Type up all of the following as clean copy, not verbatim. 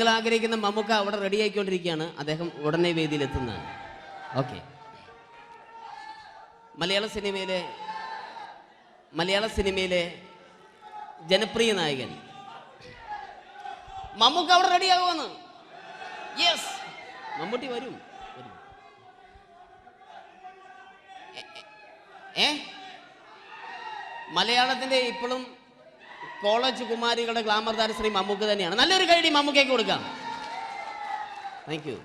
നിങ്ങൾ ആഗ്രഹിക്കുന്ന മമ്മൂക്ക അവിടെ റെഡി ആയിക്കൊണ്ടിരിക്കുകയാണ്. അദ്ദേഹം ഉടനെ വേദിയിലെത്തുന്നതാണ്. ഓക്കെ. മലയാള സിനിമയിലെ ജനപ്രിയ നായകൻ മമ്മൂക്ക അവിടെ റെഡിയാകുമെന്ന്. യെസ്, മമ്മൂട്ടി വരും. മലയാളത്തിന്റെ ഇപ്പോഴും കോളേജ് കുമാരികളുടെ ഗ്ലാമർ താരം ശ്രീ മമ്മൂക്ക തന്നെയാണ്. നല്ലൊരു കൈഡി മമ്മൂക്കയ്ക്ക് കൊടുക്കാം. Thank you.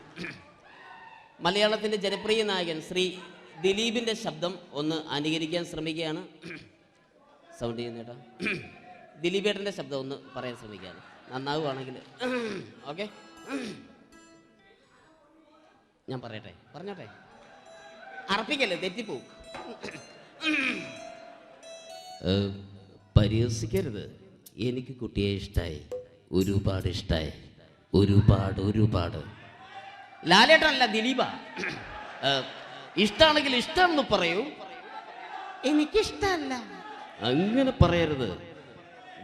മലയാളത്തിന്റെ ജനപ്രിയ നായകൻ ശ്രീ ദിലീപിന്റെ ശബ്ദം ഒന്ന് അനുകരിക്കാൻ ശ്രമിക്കുകയാണ്. സൗണ്ട് ചെയ്യുന്നേട്ടാ. ദിലീപേട്ടന്റെ ശബ്ദം ഒന്ന് പറയാൻ ശ്രമിക്കുകയാണ്. നന്നാവുകയാണെങ്കിൽ ഓക്കെ. ഞാൻ പറഞ്ഞോട്ടെ. അർപ്പിക്കല്ലേ, തെറ്റിപ്പോവും. പരിഹസിക്കരുത്. എനിക്ക് കുട്ടിയെ ഇഷ്ടമായി, ഒരുപാട് ഇഷ്ടമായി, ഒരുപാട്. ലാലേട്ടനല്ല, ദിലീപ. ഇഷ്ടമാണെങ്കിൽ ഇഷ്ടമെന്ന് പറയൂ, എനിക്കിഷ്ടമല്ല അങ്ങനെ പറയരുത്.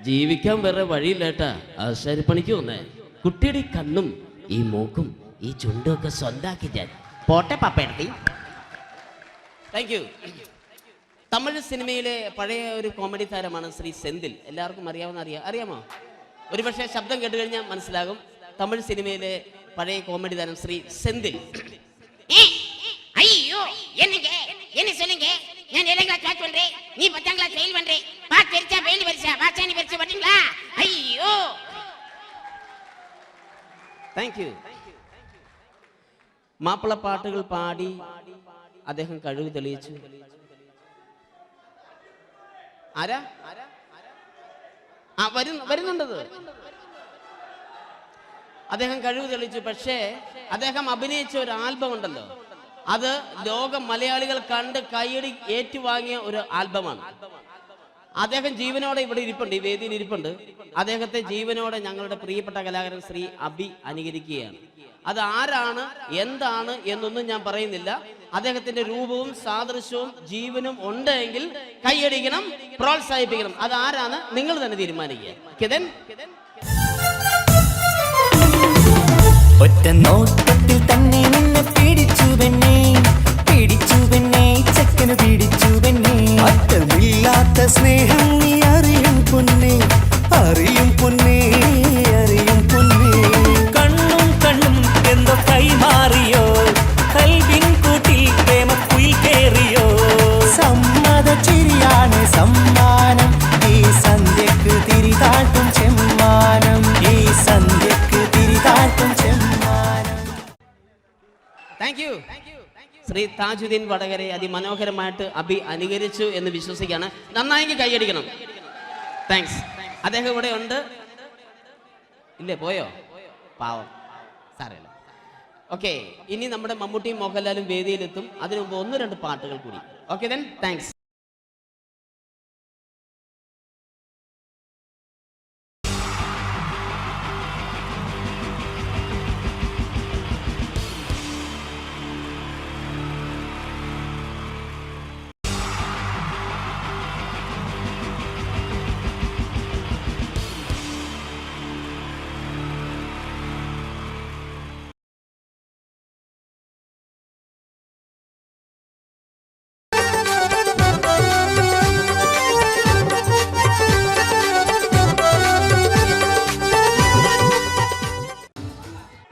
ജീവിക്കാൻ വേറെ വഴിയില്ലേട്ടാ. ആശാരിപ്പണിക്ക് വന്നേ. കുട്ടിയുടെ ഈ കണ്ണും ഈ മൂക്കും ഈ ചുണ്ടും ഒക്കെ സ്വന്താക്കി ഞാൻ പോട്ടെ പപ്പയെടുത്തി. Thank you. തമിഴ് സിനിമയിലെ പഴയ ഒരു കോമഡി താരമാണ് ശ്രീ സെന്തിൽ. എല്ലാവർക്കും അറിയാമോ? ഒരുപക്ഷെ ശബ്ദം കേട്ട് കഴിഞ്ഞാൽ മനസ്സിലാകും. തമിഴ് സിനിമയിലെ പഴയ കോമഡി താരം ശ്രീ സെന്തിൽ. ஐயோ என்ன சொல்லுங்க, நான் 7th கிளாஸ் பாஸ் பண்றேன், நீ 10th கிளாஸ் ஃபெயில் பண்றே. பாஸ் தெரிச்சா ஃபெயில் பரிசா, பாஸானி பரிசா பட்டீங்களா? ஐயோ. Thank you. മാപ്പിളപ്പാട്ടുകൾ പാടി അദ്ദേഹം കഴിവ് തെളിയിച്ചു. ആരാ വരുന്നുണ്ടത്? അദ്ദേഹം കഴിവ് തെളിയിച്ചു. പക്ഷേ അദ്ദേഹം അഭിനയിച്ച ഒരു ആൽബം ഉണ്ടല്ലോ, അത് ലോക മലയാളികൾ കണ്ട് കൈയടി ഏറ്റുവാങ്ങിയ ഒരു ആൽബമാണ്. അദ്ദേഹം ജീവനോടെ ഇവിടെ ഇരിപ്പുണ്ട്, ഈ വേദിയിൽ ഇരിപ്പുണ്ട്. അദ്ദേഹത്തെ ജീവനോടെ ഞങ്ങളുടെ പ്രിയപ്പെട്ട കലാകാരൻ ശ്രീ അബി അനുകരിക്കുകയാണ്. അത് ആരാണ്, എന്താണ് എന്നൊന്നും ഞാൻ പറയുന്നില്ല. അദ്ദേഹത്തിന്റെ രൂപവും സാദൃശ്യവും ജീവനും ഉണ്ടെങ്കിൽ കൈയടിക്കണം, പ്രോത്സാഹിപ്പിക്കണം. അത് ആരാണ് നിങ്ങൾ തന്നെ തീരുമാനിക്കുക. കിതൻ ഒറ്റ നോട്ടത്തിൽ തന്നെ നിന്നെ പിടിച്ചു പെണ്ണേ ചക്കന് പിടിച്ചു പെണ്ണേ. അറ്റമില്ലാത്ത സ്നേഹം നീ അറിയും പൊന്നേ. കണ്ണും എന്തോ കൈമാറിയോ, കൽവിൻ കൂട്ടിൽ പ്രേമക്കുയിൽ കേറിയോ. സമ്മത ചിരിയാണ് സമ്മാനം, ഈ സന്ധ്യക്ക് തിരിതാട്ടും ചെമ്മാനം. Thank you. ശ്രീ താജുദ്ദീൻ വടകരെ അതിമനോഹരമായിട്ട് അബി അനുകരിച്ചു എന്ന് വിശ്വസിക്കുകയാണ്. നന്നായി കൈയടിക്കണം. താങ്ക്സ്. അദ്ദേഹം ഇവിടെ ഉണ്ട്. ഇല്ലേ, പോയോ? പാവം, സാരമില്ല. ഓക്കെ, ഇനി നമ്മുടെ മമ്മൂട്ടിയും മോഹൻലാലും വേദിയിലെത്തും. അതിനു മുമ്പ് 1-2 പാട്ടുകൾ കൂടി. Okay then, thanks.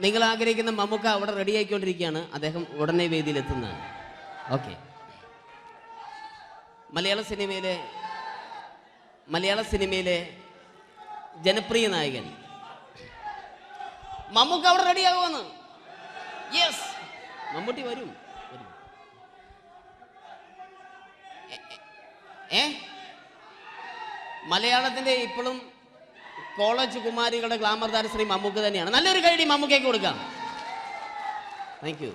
നിങ്ങൾ ആഗ്രഹിക്കുന്ന മമ്മൂക്ക അവിടെ റെഡി ആയിക്കൊണ്ടിരിക്കുകയാണ്. അദ്ദേഹം ഉടനെ വേദിയിലെത്തുന്നതാണ്. ഓക്കെ. മലയാള സിനിമയിലെ ജനപ്രിയ നായകൻ മമ്മൂക്ക അവിടെ റെഡിയാകുമെന്ന്. യെസ്, മമ്മൂട്ടി വരും. മലയാളത്തിന്റെ ഇപ്പോഴും കോളേജ് കുമാരികളുടെ ഗ്ലാമർ താരം ശ്രീ മമ്മൂക്ക തന്നെയാണ്. നല്ലൊരു കൈഡി മമ്മൂക്കയ്ക്ക് കൊടുക്കാം. Thank you.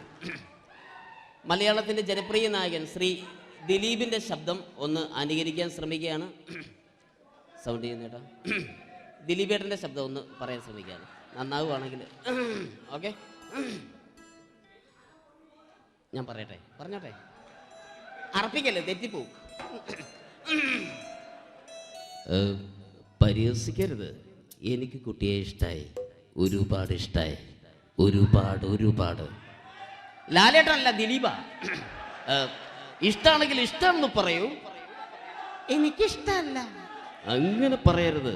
മലയാളത്തിന്റെ ജനപ്രിയ നായകൻ ശ്രീ ദിലീപിന്റെ ശബ്ദം ഒന്ന് അനുകരിക്കാൻ ശ്രമിക്കുകയാണ്. സൗണ്ട് ചെയ്യുന്നേട്ടാ. ദിലീപേട്ടന്റെ ശബ്ദം ഒന്ന് പറയാൻ ശ്രമിക്കുകയാണ്. നന്നാവുകയാണെങ്കിൽ ഓക്കെ. ഞാൻ പറഞ്ഞോട്ടെ. അർപ്പിക്കല്ലേ, തെറ്റിപ്പോവും. പരിഹസിക്കരുത്. എനിക്ക് കുട്ടിയെ ഇഷ്ടമായി, ഒരുപാട് ഇഷ്ടമായി. ഒരുപാട്. ലാലേട്ടനല്ല, ദിലീപ. ഇഷ്ടമാണെങ്കിൽ ഇഷ്ടമെന്ന് പറയൂ. എനിക്കിഷ്ടല്ല. അങ്ങനെ പറയരുത്.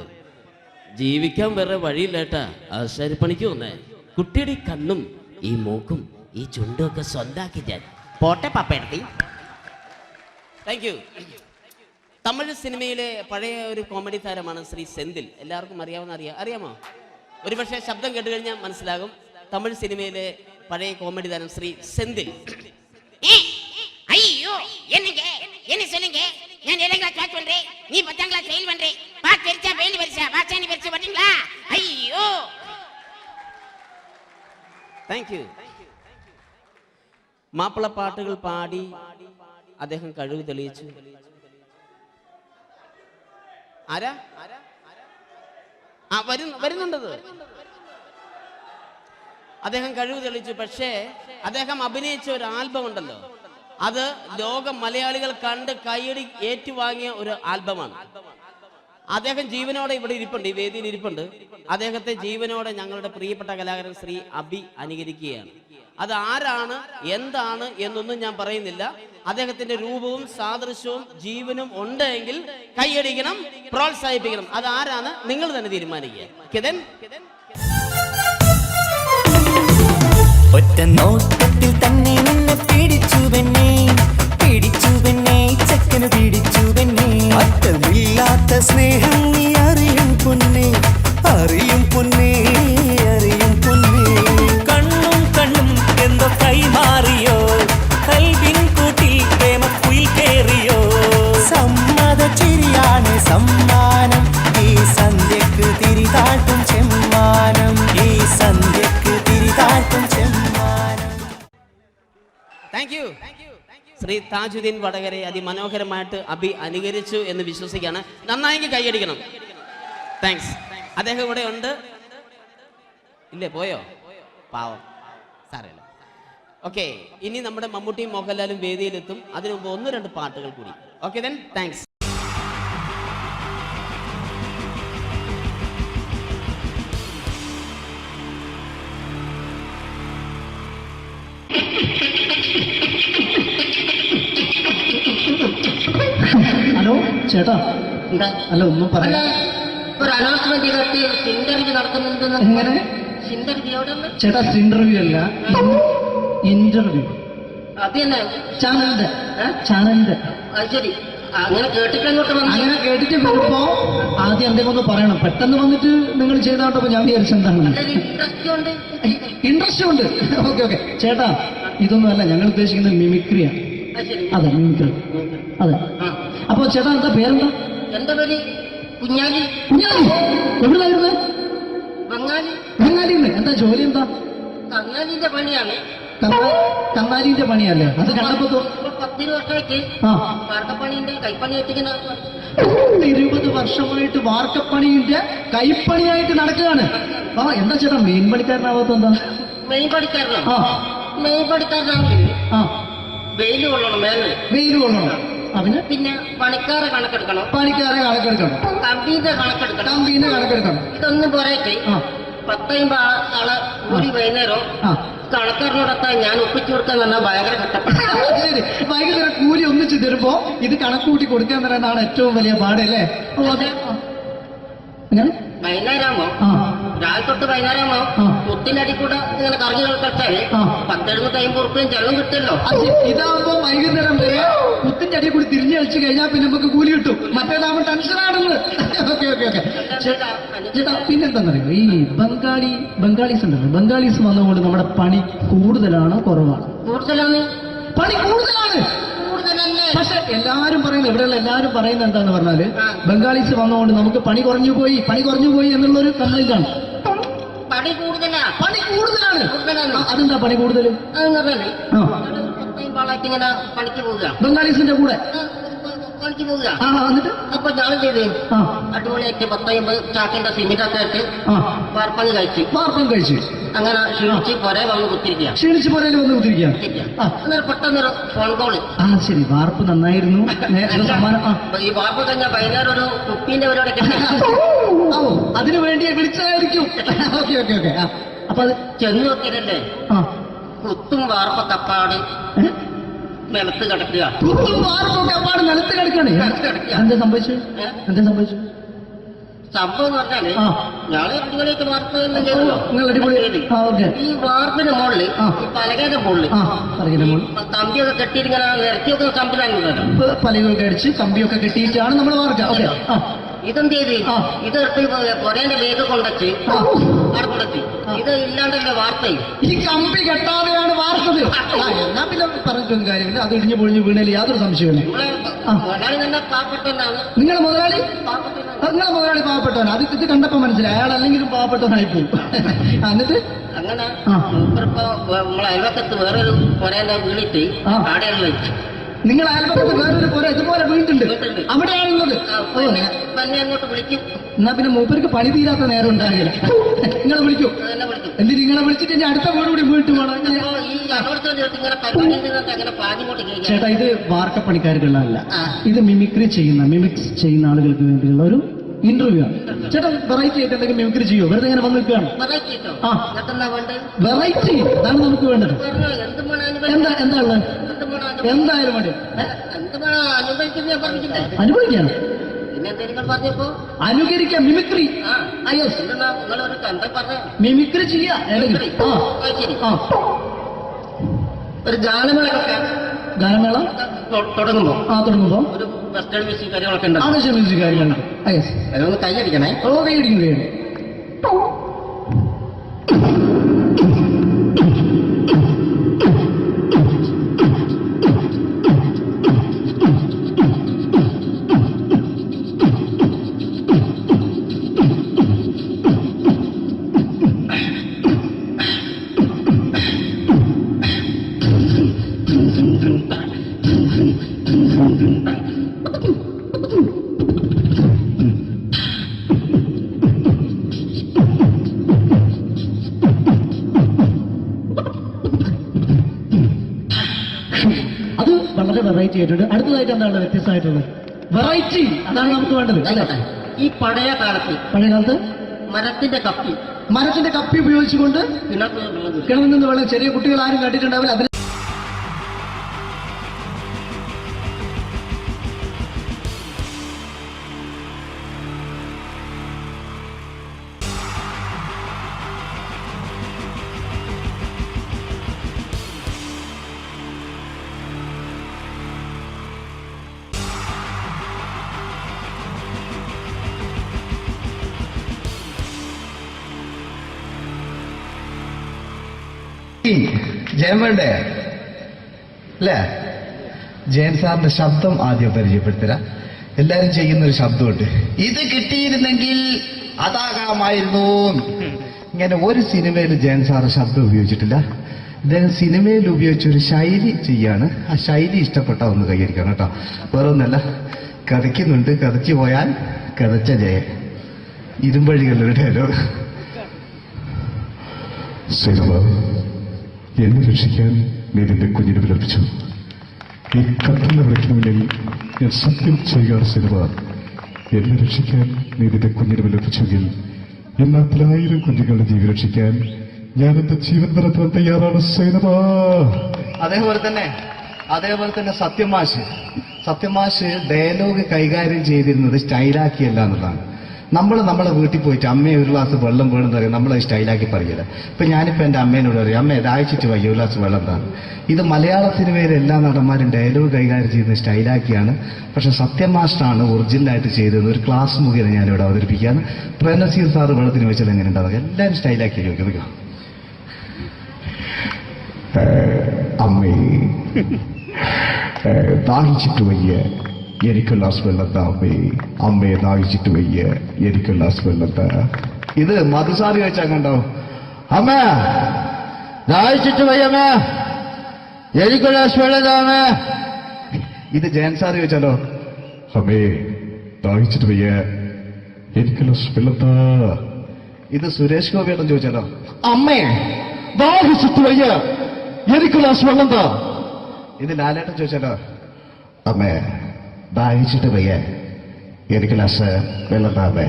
ജീവിക്കാൻ വേറെ വഴിയില്ലേട്ടാ. ആശാരിപ്പണിക്ക് വന്നേ. കുട്ടിയുടെ ഈ കണ്ണും ഈ മൂക്കും ഈ ചുണ്ടും ഒക്കെ സ്വന്താക്കി ഞാൻ. പോട്ടെ പപ്പയെടുത്തി. Thank you. തമിഴ് സിനിമയിലെ പഴയ ഒരു കോമഡി താരമാണ് ശ്രീ സെന്തിൽ. എല്ലാവർക്കും അറിയാമോ? ഒരുപക്ഷെ ശബ്ദം കേട്ട് കഴിഞ്ഞാൽ മനസ്സിലാകും. തമിഴ് സിനിമയിലെ പഴയ കോമഡി താരം ശ്രീ സെന്തിൽ. ஐயோ என்ன சொல்லுங்க நான் 7th கிளாஸ் பாஸ் பண்றேன் நீ 10th கிளாஸ் ஃபெயில் பண்றே பாஸ் தெரிச்சா ஃபெயில் பரிசா பாஸானி பரிசு பாத்தீங்களா ஐயோ താങ്ക് യു. മാപ്പിളപ്പാട്ടുകൾ പാടി അദ്ദേഹം കഴിവ് തെളിയിച്ചു. ആരാ വരുന്നുണ്ടത്. അദ്ദേഹം കഴിവ് തെളിയിച്ചു. പക്ഷേ അദ്ദേഹം അഭിനയിച്ച ഒരു ആൽബം ഉണ്ടല്ലോ, അത് ലോക മലയാളികൾ കണ്ട് കൈയടി ഏറ്റുവാങ്ങിയ ഒരു ആൽബമാണ്. അദ്ദേഹം ജീവനോടെ ഇവിടെ ഇരിപ്പുണ്ട്, ഈ വേദിയിൽ ഇരിപ്പുണ്ട്. അദ്ദേഹത്തെ ജീവനോടെ ഞങ്ങളുടെ പ്രിയപ്പെട്ട കലാകാരൻ ശ്രീ അബി അനുകരിക്കുകയാണ്. അത് ആരാണ് എന്താണ് എന്നൊന്നും ഞാൻ പറയുന്നില്ല. അദ്ദേഹത്തിന്റെ രൂപവും സാദൃശ്യവും ജീവനും ഉണ്ടെങ്കിൽ കൈയടിക്കണം, പ്രോത്സാഹിപ്പിക്കണം. അത് ആരാണ് നിങ്ങൾ തന്നെ തീരുമാനിക്കുക. ഒറ്റ നോട്ടത്തിൽ തന്നെ നിന്നെ പിടിച്ചു പെണ്ണേ ചക്കന് പിടിച്ചു പെണ്ണേ. അറ്റമില്ലാത്ത സ്നേഹം നീ അറിയും പൊന്നേ. കണ്ണും എന്തോ കൈമാറിയോ, കൽവിൻ കൂട്ടിൽ പ്രേമക്കുയിൽ കേറിയോ. സമ്മത ചിരിയാണ് സമ്മാനം, ഈ സന്ധ്യക്ക് തിരിതാട്ടും ചെമ്മാനം. Thank you. ശ്രീ താജുദ്ദീൻ വടകരെ അതിമനോഹരമായിട്ട് അബി അനുകരിച്ചു എന്ന് വിശ്വസിക്കുകയാണ്. നന്നായെങ്കിൽ കൈയടിക്കണം. താങ്ക്സ്. അദ്ദേഹം ഇവിടെ ഉണ്ട്. ഇല്ലേ, പോയോ? പാവം, സാരമില്ല. ഓക്കെ, ഇനി നമ്മുടെ മമ്മൂട്ടിയും മോഹൻലാലും വേദിയിലെത്തും. അതിനു മുമ്പ് 1-2 പാട്ടുകൾ കൂടി. Okay then, thanks. ഹലോ ചേട്ടാ, അല്ല ഒന്നും പറയാ. ഒരു അനൗൺസ്മെന്റ് ചെയ്തിട്ട് ഇന്റർവ്യൂ നടക്കുന്നുണ്ടെന്ന്. എങ്ങനെ? ചേട്ടാ, ഇന്റർവ്യൂ അല്ല, ഇന്റർവ്യൂ. അത് തന്നെ ചാനലിന്റെ. അത് ശരി, അങ്ങനെ കേട്ടിട്ട് അങ്ങനെ കേട്ടിട്ട് വരുമ്പോ ആദ്യം എന്തെങ്കിലും ഒന്ന് പറയണം. പെട്ടെന്ന് വന്നിട്ട് നിങ്ങൾ ചെയ്താട്ടപ്പോ ഞാൻ വിചാരിച്ചെന്താണ് ഇൻട്രസ്റ്റ് ഉണ്ട്. ഓക്കെ. ചേട്ടാ, ഇതൊന്നും അല്ല, ഞങ്ങൾ ഉദ്ദേശിക്കുന്നത് മിമിക്രിയാണ്. അതെ, മിമിക്രി. അതെ. അപ്പൊ ചേട്ടാ, എന്താ പേരെന്താ? എന്റെ പേര് കുഞ്ഞാലി. എവിടെയായിരുന്നു? ബംഗാളിന്ന്. എന്താ ജോലി? എന്താ? കങ്ങാലിന്റെ പണിയാണ്. കന്നാലിന്റെ പണിയല്ലേ? അത് കണ്ടപ്പോ 10 വർഷമായിട്ട് വാർക്കപ്പണിന്റെ കൈപ്പണിയായിട്ട് 20 വർഷമായിട്ട് വാർക്കപ്പണിന്റെ കൈപ്പണിയായിട്ട് നടക്കുകയാണ്. എന്താ ചേട്ടാ മെയിൻ പണിക്കാരനാവാത്ത? എന്താ മെയിൻ പണിക്കാരനാണെങ്കിൽ വെയിൽ കൊള്ളണം, വെയിൽ കൊള്ളണം. അതിന് പിന്നെ പണിക്കാരെ കണക്കെടുക്കണം, കമ്പീന്റെ കണക്കെടുക്കണം. ഇതൊന്നും പോരായിട്ട് 10-50 ആളെ കൂടി വൈകുന്നേരം കണക്കാരനോടൊക്കെ ഞാൻ ഒപ്പിച്ചു കൊടുക്കാൻ പറഞ്ഞാൽ ഭയങ്കര കഷ്ടപ്പെട്ടു. വൈകുന്നേരം കൂലി ഒന്നിച്ചു തരുമ്പോ ഇത് കണക്കൂട്ടി കൊടുക്കാൻ തരാനാണ് ഏറ്റവും വലിയ പാടല്ലേ? വൈകുന്നേരമാകുമ്പോ രാവിലെ തൊട്ട് വൈകുന്നേരമാകുമ്പോ മുത്തിനടി കൂടെ ഇങ്ങനെ കറങ്ങി കളിച്ചാല് 10-750 ഉറുപ്പിയും ചെലവും കിട്ടുമല്ലോ. ഇതാകുമ്പോ വൈകുന്നേരം വരെ മുത്തിന്റെ അടി കൂടി തിരിഞ്ഞു കളിച്ചു കഴിഞ്ഞാൽ പിന്നെ നമുക്ക് കൂലി കിട്ടും. മറ്റേതാകുമ്പോ ടെൻഷനാണെന്ന്. ഓക്കെ. ചേട്ടാ, പിന്നെന്താണെന്നറിയോ, ഈ ബംഗാളീസ് ഉണ്ടല്ലോ, ബംഗാളീസ് വന്നതുകൊണ്ട് നമ്മുടെ പണി കൂടുതലാണോ കുറവാണ്? പണി കൂടുതലാണ്. പക്ഷെ എല്ലാരും പറയുന്നത്, ഇവിടെയുള്ള എല്ലാരും പറയുന്നത് എന്താന്ന് പറഞ്ഞാല് ബംഗാളീസ് വന്നതുകൊണ്ട് നമുക്ക് പണി കുറഞ്ഞു പോയി എന്നുള്ളൊരു കംപ്ലൈന്റാണ്. പണി കൂടുതലാണ്. അതെന്താ പണി കൂടുതൽ? പണിക്ക് പോവുക ബംഗാളീസിന്റെ കൂടെ പണിക്ക് പോവുക. എന്നിട്ട് അപ്പൊ ഞാൻ ചെയ്ത് അടിപൊളിയായിട്ട് 10-50 ചാക്കിന്റെ സിമെന്റൊക്കെ ആയിട്ട് വാർപ്പങ്ങ് കഴിച്ചു. അങ്ങനെ ക്ഷീണിച്ച് പുറേ വന്ന് കുത്തിരിക്കുക. പെട്ടെന്നൊരു ഫോൺ കോള്. ശരി, വാർപ്പ് നന്നായിരുന്നു. ഈ വാർപ്പ് കഴിഞ്ഞാൽ വൈകുന്നേരം ഒരു കുപ്പീന്റെ പരിപാടി അതിനു വേണ്ടി വിളിച്ചതായിരിക്കും. Okay okay okay. അപ്പൊ അത് ചെന്ന് നോക്കിയതല്ലേ ആ കുത്തും വാർപ്പ തപ്പാട് നിലത്ത് കിടക്കുക. കുത്തും വാർപ്പൊക്കെ അപ്പാട് നിലത്ത് കിടക്കണേ. എന്താ സംഭവിച്ചു? എന്താ സംഭവിച്ചു? സംഭവം എന്ന് പറഞ്ഞാല് ആ. ഞാള് അടിപൊളിയായിട്ട് വാർപ്പ് എല്ലാം ചെയ്തല്ലോ. നിങ്ങൾ അടിപൊളി. ആ ഓക്കെ. ഈ വാർപ്പിന്റെ മുകളില് ആ. ഈ പലകയുടെ മുകളില് ആ പറയുന്ന മോൾ കമ്പിയൊക്കെ കെട്ടിയിട്ട് ഇങ്ങനെ നിരത്തിയൊക്കെ സംവിധാനം പലകൊക്കെ അടിച്ച് കമ്പിയൊക്കെ കെട്ടിയിട്ടാണ് നമ്മൾ വാർക്കുക. ഓക്കെ. ആ ഇതെന്ത് ചെയ്ത് ആ. ഇതെടുത്ത് പൊരേന്റെ വേഗം കൊണ്ടച്ച് ആ. അവിടെ കൊണ്ടച്ച് ഇത് ഇല്ലാണ്ടല്ലേ വാർത്തയും ഈ കമ്പി കെട്ടാതെയാണ് വാർത്തത്. എന്നാ പിന്നെ പറഞ്ഞിട്ടൊന്നും കാര്യമില്ല. അത് ഇടിഞ്ഞു പൊളിഞ്ഞു വീണേൽ യാതൊരു സംശയമില്ല. മുതലാളി തന്നെ പാവപ്പെട്ടവനാണ്. നിങ്ങളെ മുതലാളി പാവപ്പെട്ടവനാണ്. നിങ്ങളെ മുതലാളി പാവപ്പെട്ടവൻ. അത് ഇത് കണ്ടപ്പോ മനസ്സിലായി അയാൾ അല്ലെങ്കിലും പാവപ്പെട്ടവനായി പോകും. എന്നിട്ട് അങ്ങനെ ആ. മൂപ്പരിപ്പോ നമ്മളെ അയൽവക്കത്ത് വേറൊരു പൊരേന്റെ വീണിട്ട് ആ. ആടെയാണ് വെച്ചു. നിങ്ങൾ അയൽപക്കത്ത് വേറൊരു പോലെ ഇതുപോലെ വീട്ടുണ്ട്. അവിടെയാണുള്ളത്. ഓ തന്നെ അങ്ങോട്ട് വിളിക്കും. എന്നാ പിന്നെ മൂപ്പർക്ക് പണി തീരാത്ത നേരം ഉണ്ടാകില്ല. നിങ്ങളെ വിളിക്കും. തന്നെ വിളിക്കും. എന്നിട്ട് നിങ്ങളെ വിളിച്ചിട്ട് ഇനി അടുത്ത വീട് കൂടി വീട്ടു പോകണം. അപ്പോ ഈ അതോടത്ത് ഇങ്ങനെ പരിപാടി ഉണ്ടെന്നൊക്കെ അങ്ങനെ പാഞ്ഞുകൊണ്ട് കേൾക്കാം. ചേട്ടാ ഇത് വാർക്കപ്പണിക്കാർക്കുള്ളതല്ല. ആ. ഇത് മിമിക്രി മിമിക്സ് ചെയ്യുന്ന ആളുകൾക്ക് വേണ്ടിയുള്ള ഒരു ഇന്റർവ്യൂ ആണ്. ചേട്ടാ വെറൈറ്റി ആയിട്ട് എന്തെങ്കിലും മിമിക്രി ചെയ്യോ? വെറുതെ ഇങ്ങനെ വന്ന് നിൽക്കുകയാണ്. വെറൈറ്റി കിട്ടോ? ആ. ഇതെന്നാ വേണ്ടത്? വെറൈറ്റി അതാണ് നമുക്ക് വേണ്ടത്. പറഞ്ഞോ, എന്ത് വേണം എന്താ അനുഭവിക്കാൻ? എന്താ ഉള്ളത്? എന്ത് വേണം എന്തായാലും മതി. എന്ത് വേണം അനുഭവിക്കുന്നത് ഞാൻ പറഞ്ഞിട്ടില്ലേ? അനുഭവിക്കാണ്. പിന്നെ എന്തെങ്കിലും പറഞ്ഞപ്പോ അനുകരിക്കാം. മിമിക്രി. ആ യെസ്. എന്തെന്നാ നിങ്ങളൊരു എന്താ പറഞ്ഞ മിമിക്രി ചെയ്യാ. മിമിക്രി. ആ ശരി. ആ ഒരു ഗാനമേളൊക്കെ ഗാനമേള തുടങ്ങുമ്പോ തുടങ്ങുമ്പോ ഒരു വെസ്റ്റേൺ മ്യൂസിക് കാര്യങ്ങളൊക്കെ ഉണ്ട്. ആവശ്യം മ്യൂസിക് കാര്യങ്ങളുണ്ട്. യെസ്. അതൊന്ന് കൈയടിക്കണേ. ഓ കൈയടിക്കും കൈയടി. അത് വളരെ വെറൈറ്റി ആയിട്ടുണ്ട്. അടുത്തതായിട്ട് എന്താണ് വ്യത്യസ്തമായിട്ടുള്ളത്? വെറൈറ്റി അതാണ് നമുക്ക് വേണ്ടത് അല്ലേ? ഈ പഴയ കാലത്ത് പഴയ കാലത്ത് മരത്തിന്റെ കപ്പി ഉപയോഗിച്ചുകൊണ്ട് ഇതിനകത്ത് വെള്ളം കുടിക്കും. കിണറിൽ നിന്ന് വെള്ളം ചെറിയ കുട്ടികൾ ആരും കണ്ടിട്ടുണ്ടാവില്ല. അതിന് ജയൻ വേണ്ടേ അല്ലേ? ജയൻ സാറിന്റെ ശബ്ദം ആദ്യം പരിചയപ്പെടുത്തരാം. എല്ലാരും ചെയ്യുന്ന ഒരു ശബ്ദമുണ്ട്. ഇത് കിട്ടിയിരുന്നെങ്കിൽ അതാകാമായിരുന്നു. ഇങ്ങനെ ഒരു സിനിമയിൽ ജയൻ സാറ് ശബ്ദം ഉപയോഗിച്ചിട്ടില്ല. ഇദ്ദേഹം സിനിമയിൽ ഉപയോഗിച്ച ഒരു ശൈലി ചെയ്യാണ്. ആ ശൈലി ഇഷ്ടപ്പെട്ട ഒന്ന് കൈകരിക്കണം കേട്ടോ. വേറെ ഒന്നല്ല, കഥയ്ക്കുന്നുണ്ട്. കഥച്ചു പോയാൽ കഥച്ച ജയൻ. ഇരുമ്പഴികളുടെ ഡയലോഗ്. എന്നെ രക്ഷിക്കാൻ നീ നിന്റെ കുഞ്ഞിനെ വിലപിച്ചു. ഈ കത്തുന്ന വിളിക്ക് മുന്നിൽ ഞാൻ സത്യം ചെയ്യുകയാണ് സിനിമ. എന്നെ രക്ഷിക്കാൻ നീ നിന്റെ കുഞ്ഞിനെ വിലപിച്ചെങ്കിൽ എന്നാത്തിൽ 1000 കുഞ്ഞുങ്ങളുടെ ജീവൻ രക്ഷിക്കാൻ ഞാൻ എന്റെ ജീവൻ നടത്താൻ തയ്യാറാണ് സിനിമ. അതേപോലെ തന്നെ സത്യമാഷ് ഡയലോഗ് കൈകാര്യം ചെയ്തിരുന്നത് സ്റ്റൈലാക്കിയല്ല എന്നുള്ളതാണ്. നമ്മളെ വീട്ടിൽ പോയിട്ട് അമ്മയെ ഒരു ഗ്ലാസ് വെള്ളം വേണമെന്ന് പറയും. നമ്മളത് സ്റ്റൈലാക്കി പറയില്ല. ഇപ്പൊ ഞാനിപ്പോ എന്റെ അമ്മേനോട് പറയും, അമ്മ ദാഹിച്ചിട്ട് വയ്യ, ഒരു ഗ്ലാസ് വെള്ളം എന്താണ്. ഇത് മലയാള സിനിമയിലെ എല്ലാ നടന്മാരും ഡയലോഗ് കൈകാര്യം ചെയ്യുന്ന സ്റ്റൈലാക്കിയാണ്. പക്ഷെ സത്യം മാസ്റ്ററാണ് ഒറിജിനലായിട്ട് ചെയ്തത്. ഒരു ക്ലാസ് മുഖേന ഞാനിവിടെ അവതരിപ്പിക്കുകയാണ്. പ്രേംനസീർ സാറ് വെള്ളത്തിന് വെച്ചാൽ എങ്ങനെ ഉണ്ടാവുക? എല്ലാവരും സ്റ്റൈലാക്കി ചോദിക്കുക. അമ്മേ ദാഹിച്ചിട്ട് വയ്യ, എനിക്ക് ഗ്ലാസ് വെള്ളം താ അമ്മേ. അമ്മയെ ദാഹിച്ചിട്ട് വയ്യ, എനിക്ക് ഗ്ലാസ് വെള്ളം താ. ഇത് മധുസാരി വെച്ചാൽ കണ്ടോ? അമ്മ ദാഹിച്ചിട്ട് വയ്യമ്മ, എനിക്ക് ഗ്ലാസ് വെള്ളം താ അമ്മ. ഇത് ജയൻ സാർ ചോദിച്ചാലോ? അമ്മേ ദാഹിച്ചിട്ട് വയ്യ, എനിക്ക് ഗ്ലാസ് വെള്ളം താ. ഇത് സുരേഷ് ഗോപിയോടും ചോദിച്ചാലോ? അമ്മേ ദാഹിച്ചിട്ട് വയ്യ, എനിക്ക് ഗ്ലാസ് വെള്ളം താ. ഇത് ലാലേട്ടൻ ചോദിച്ചാലോ? അമ്മേ ദാഹിച്ചിട്ട് വയ്യ, എനിക്ക് ഗ്ലാസ് വെള്ളം താ അമ്മേ.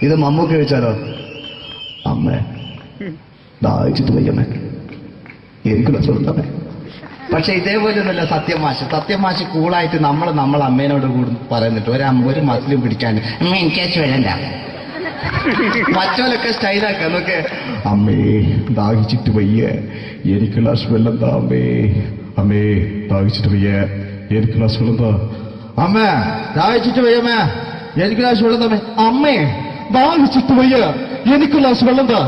ഇത് മമ്മൂക്ക് ചോദിച്ചാലോ, അമ്മേ ദാഹിച്ചിട്ട് വയ്യമ്മേ എനിക്ക് സ്വന്തമേ. പക്ഷെ ഇതേപോലെ ഒന്നല്ല സത്യമാശ് കൂളായിട്ട് നമ്മളെ അമ്മേനോട് കൂടി പറയുന്നിട്ട് ഒരു മസിലും പിടിക്കാൻ അമ്മ എനിക്ക് വേണ്ട. മറ്റോലൊക്കെ സ്റ്റൈലാക്കുക എന്നൊക്കെ, അമ്മേ ദാഹിച്ചിട്ട് വയ്യ എനിക്ക് ഗ്ലാസ് വെള്ളം താ അമ്മേ, അമ്മേ ദാഹിച്ചിട്ട് വയ്യ എനിക്ക് ഗ്ലാസ് വെള്ളം താ, അമ്മേ ദാഹിച്ചിട്ട് വയ്യമ്മേ എനിക്ക് ഗ്ലാസ് വെള്ളം താ, അമ്മേ ദാഹിച്ചിട്ട് വയ്യ എനിക്ക് ഗ്ലാസ് വെള്ളം താ,